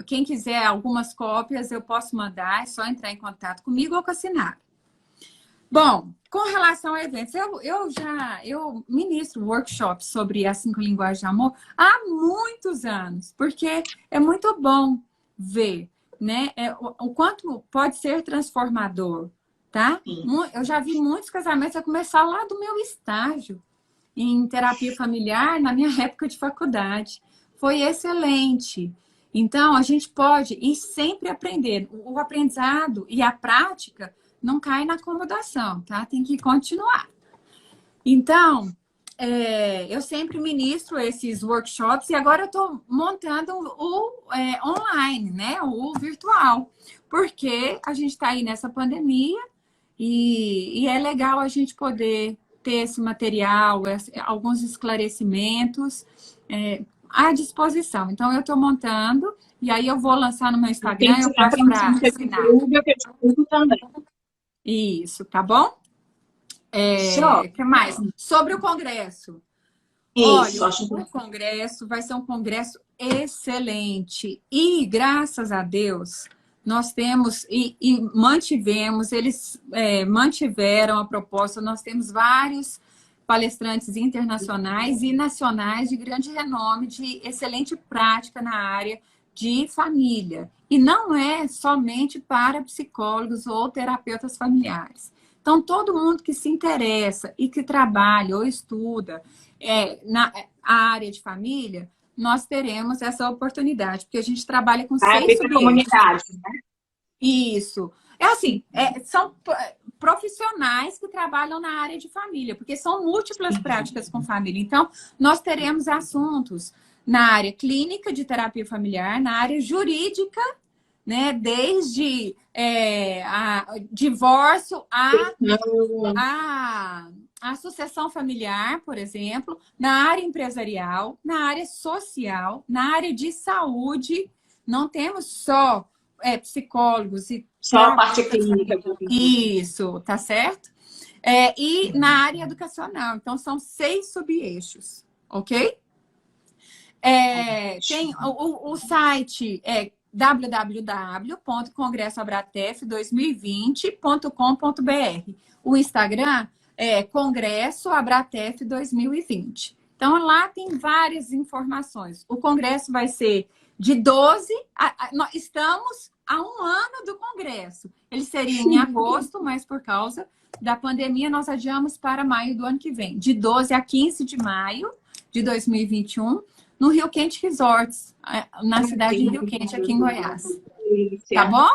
quem quiser algumas cópias, eu posso mandar. É só entrar em contato comigo ou com a Sinara. Bom, com relação a eventos, eu ministro workshops sobre as 5 linguagens de amor há muitos anos, porque é muito bom ver, né, o quanto pode ser transformador, tá? Eu já vi muitos casamentos a começar lá do meu estágio em terapia familiar na minha época de faculdade. Foi excelente. Então, a gente pode ir sempre aprender. O aprendizado e a prática não cai na acomodação, tá? Tem que continuar. Então, eu sempre ministro esses workshops e agora eu estou montando o online, né? O virtual. Porque a gente está aí nessa pandemia e é legal a gente poder ter esse material, alguns esclarecimentos à disposição. Então, eu estou montando e aí eu vou lançar no meu Instagram, eu passo para assinar. Isso, tá bom? O que mais? Sobre o congresso.
Isso,
olha, o congresso vai ser um congresso excelente. E, graças a Deus, nós temos e mantivemos, eles mantiveram a proposta, nós temos vários palestrantes internacionais e nacionais de grande renome, de excelente prática na área de família. E não é somente para psicólogos ou terapeutas familiares. Então, todo mundo que se interessa e que trabalha ou estuda na área de família, nós teremos essa oportunidade, porque a gente trabalha com 6
comunidade, né?
Isso. Assim, são profissionais que trabalham na área de família, porque são múltiplas práticas com família. Então, nós teremos assuntos na área clínica de terapia familiar, na área jurídica, né? Desde divórcio a sucessão familiar, por exemplo, na área empresarial, na área social, na área de saúde. Não temos só psicólogos e
só a parte clínica.
Isso, tá certo? E na área educacional. Então, são 6 subeixos, ok? Tem o site www.congressoabratef2020.com.br. O Instagram é Congresso Abratef 2020. Então, lá tem várias informações. O congresso vai ser de 12... nós estamos há 1 ano do congresso. Ele seria em agosto, mas por causa da pandemia, nós adiamos para maio do ano que vem. De 12 a 15 de maio de 2021, no Rio Quente Resorts, na cidade de Rio Quente, aqui em Goiás. Tá bom?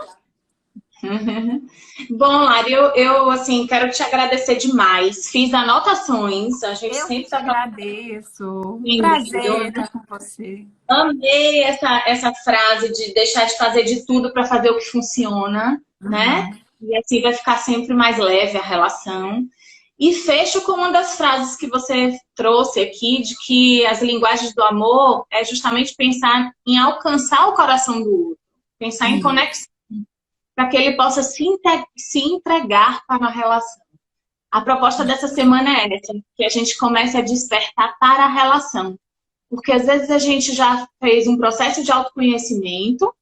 Bom, Lari, eu assim, quero te agradecer demais. Fiz anotações, a gente
Eu
sempre
que te
está
agradeço. Prazer estar com você.
Amei essa frase de deixar de fazer de tudo para fazer o que funciona, né? E assim vai ficar sempre mais leve a relação. E fecho com uma das frases que você trouxe aqui, de que as linguagens do amor é justamente pensar em alcançar o coração do outro, pensar em conexão, para que ele possa se entregar para a relação. A proposta dessa semana é essa, que a gente comece a despertar para a relação. Porque às vezes a gente já fez um processo de autoconhecimento,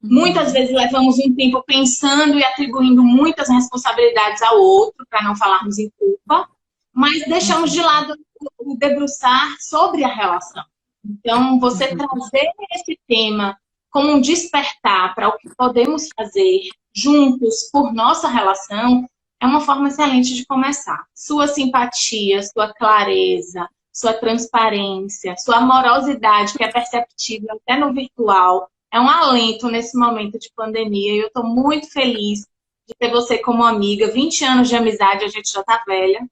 muitas vezes levamos um tempo pensando e atribuindo muitas responsabilidades ao outro, para não falarmos em culpa, mas deixamos de lado o debruçar sobre a relação. Então, você trazer esse tema como um despertar para o que podemos fazer juntos por nossa relação é uma forma excelente de começar. Sua simpatia, sua clareza, sua transparência, sua amorosidade, que é perceptível até no virtual, é um alento nesse momento de pandemia. E eu estou muito feliz de ter você como amiga. 20 anos de amizade, a gente já está velha.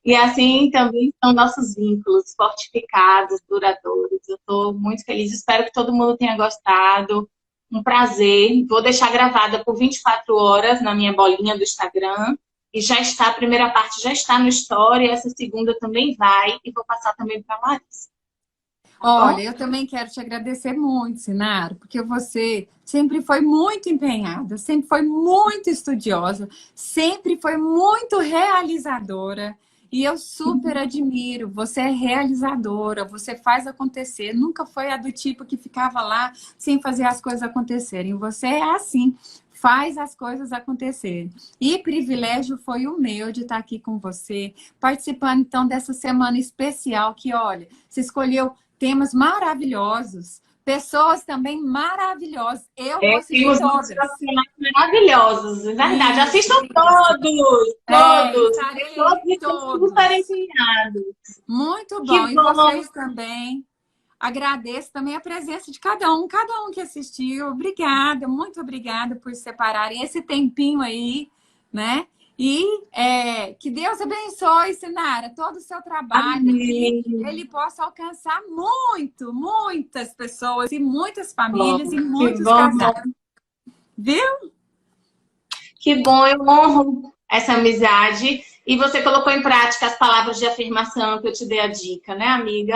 E assim também são nossos vínculos fortificados, duradouros. Eu estou muito feliz, espero que todo mundo tenha gostado. Um prazer. Vou deixar gravada por 24 horas na minha bolinha do Instagram. E já está, a primeira parte já está no Story, essa segunda também vai. E vou passar também para a Larissa.
Olha, eu também quero te agradecer muito, Sinara, porque você sempre foi muito empenhada, sempre foi muito estudiosa, sempre foi muito realizadora. E eu super admiro, você é realizadora, você faz acontecer, nunca foi a do tipo que ficava lá sem fazer as coisas acontecerem. Você é assim, faz as coisas acontecerem. E privilégio foi o meu de estar aqui com você, participando então dessa semana especial que, olha, você escolheu temas maravilhosos, pessoas também maravilhosas. Eu vou assistir
Temos
todas.
profissionais maravilhosos, é verdade.
Isso,
Assistam
isso.
todos.
Estarei
Todos estão
todos.
super empenhados.
Muito
Que
bom. E
bom.
vocês também. Agradeço também a presença de cada um que assistiu. Obrigada, muito obrigada por separarem esse tempinho aí, né? E que Deus abençoe, Sinara, todo o seu trabalho, que ele possa alcançar muitas pessoas e muitas famílias e muitos casais. Viu?
Que bom, eu honro essa amizade. E você colocou em prática as palavras de afirmação que eu te dei a dica, né, amiga?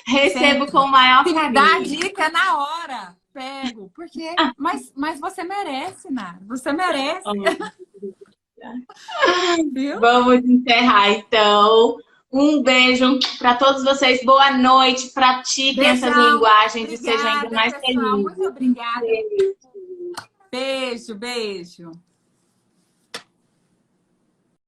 Recebo com o maior carinho.
Dá a dica na hora. Pego, porque... Mas você merece, Nara. Você merece. Viu?
Vamos encerrar, então. Um beijo para todos vocês. Boa noite. Pratiquem essas linguagens e sejam ainda mais felizes.
Muito obrigada. Beijo, beijo.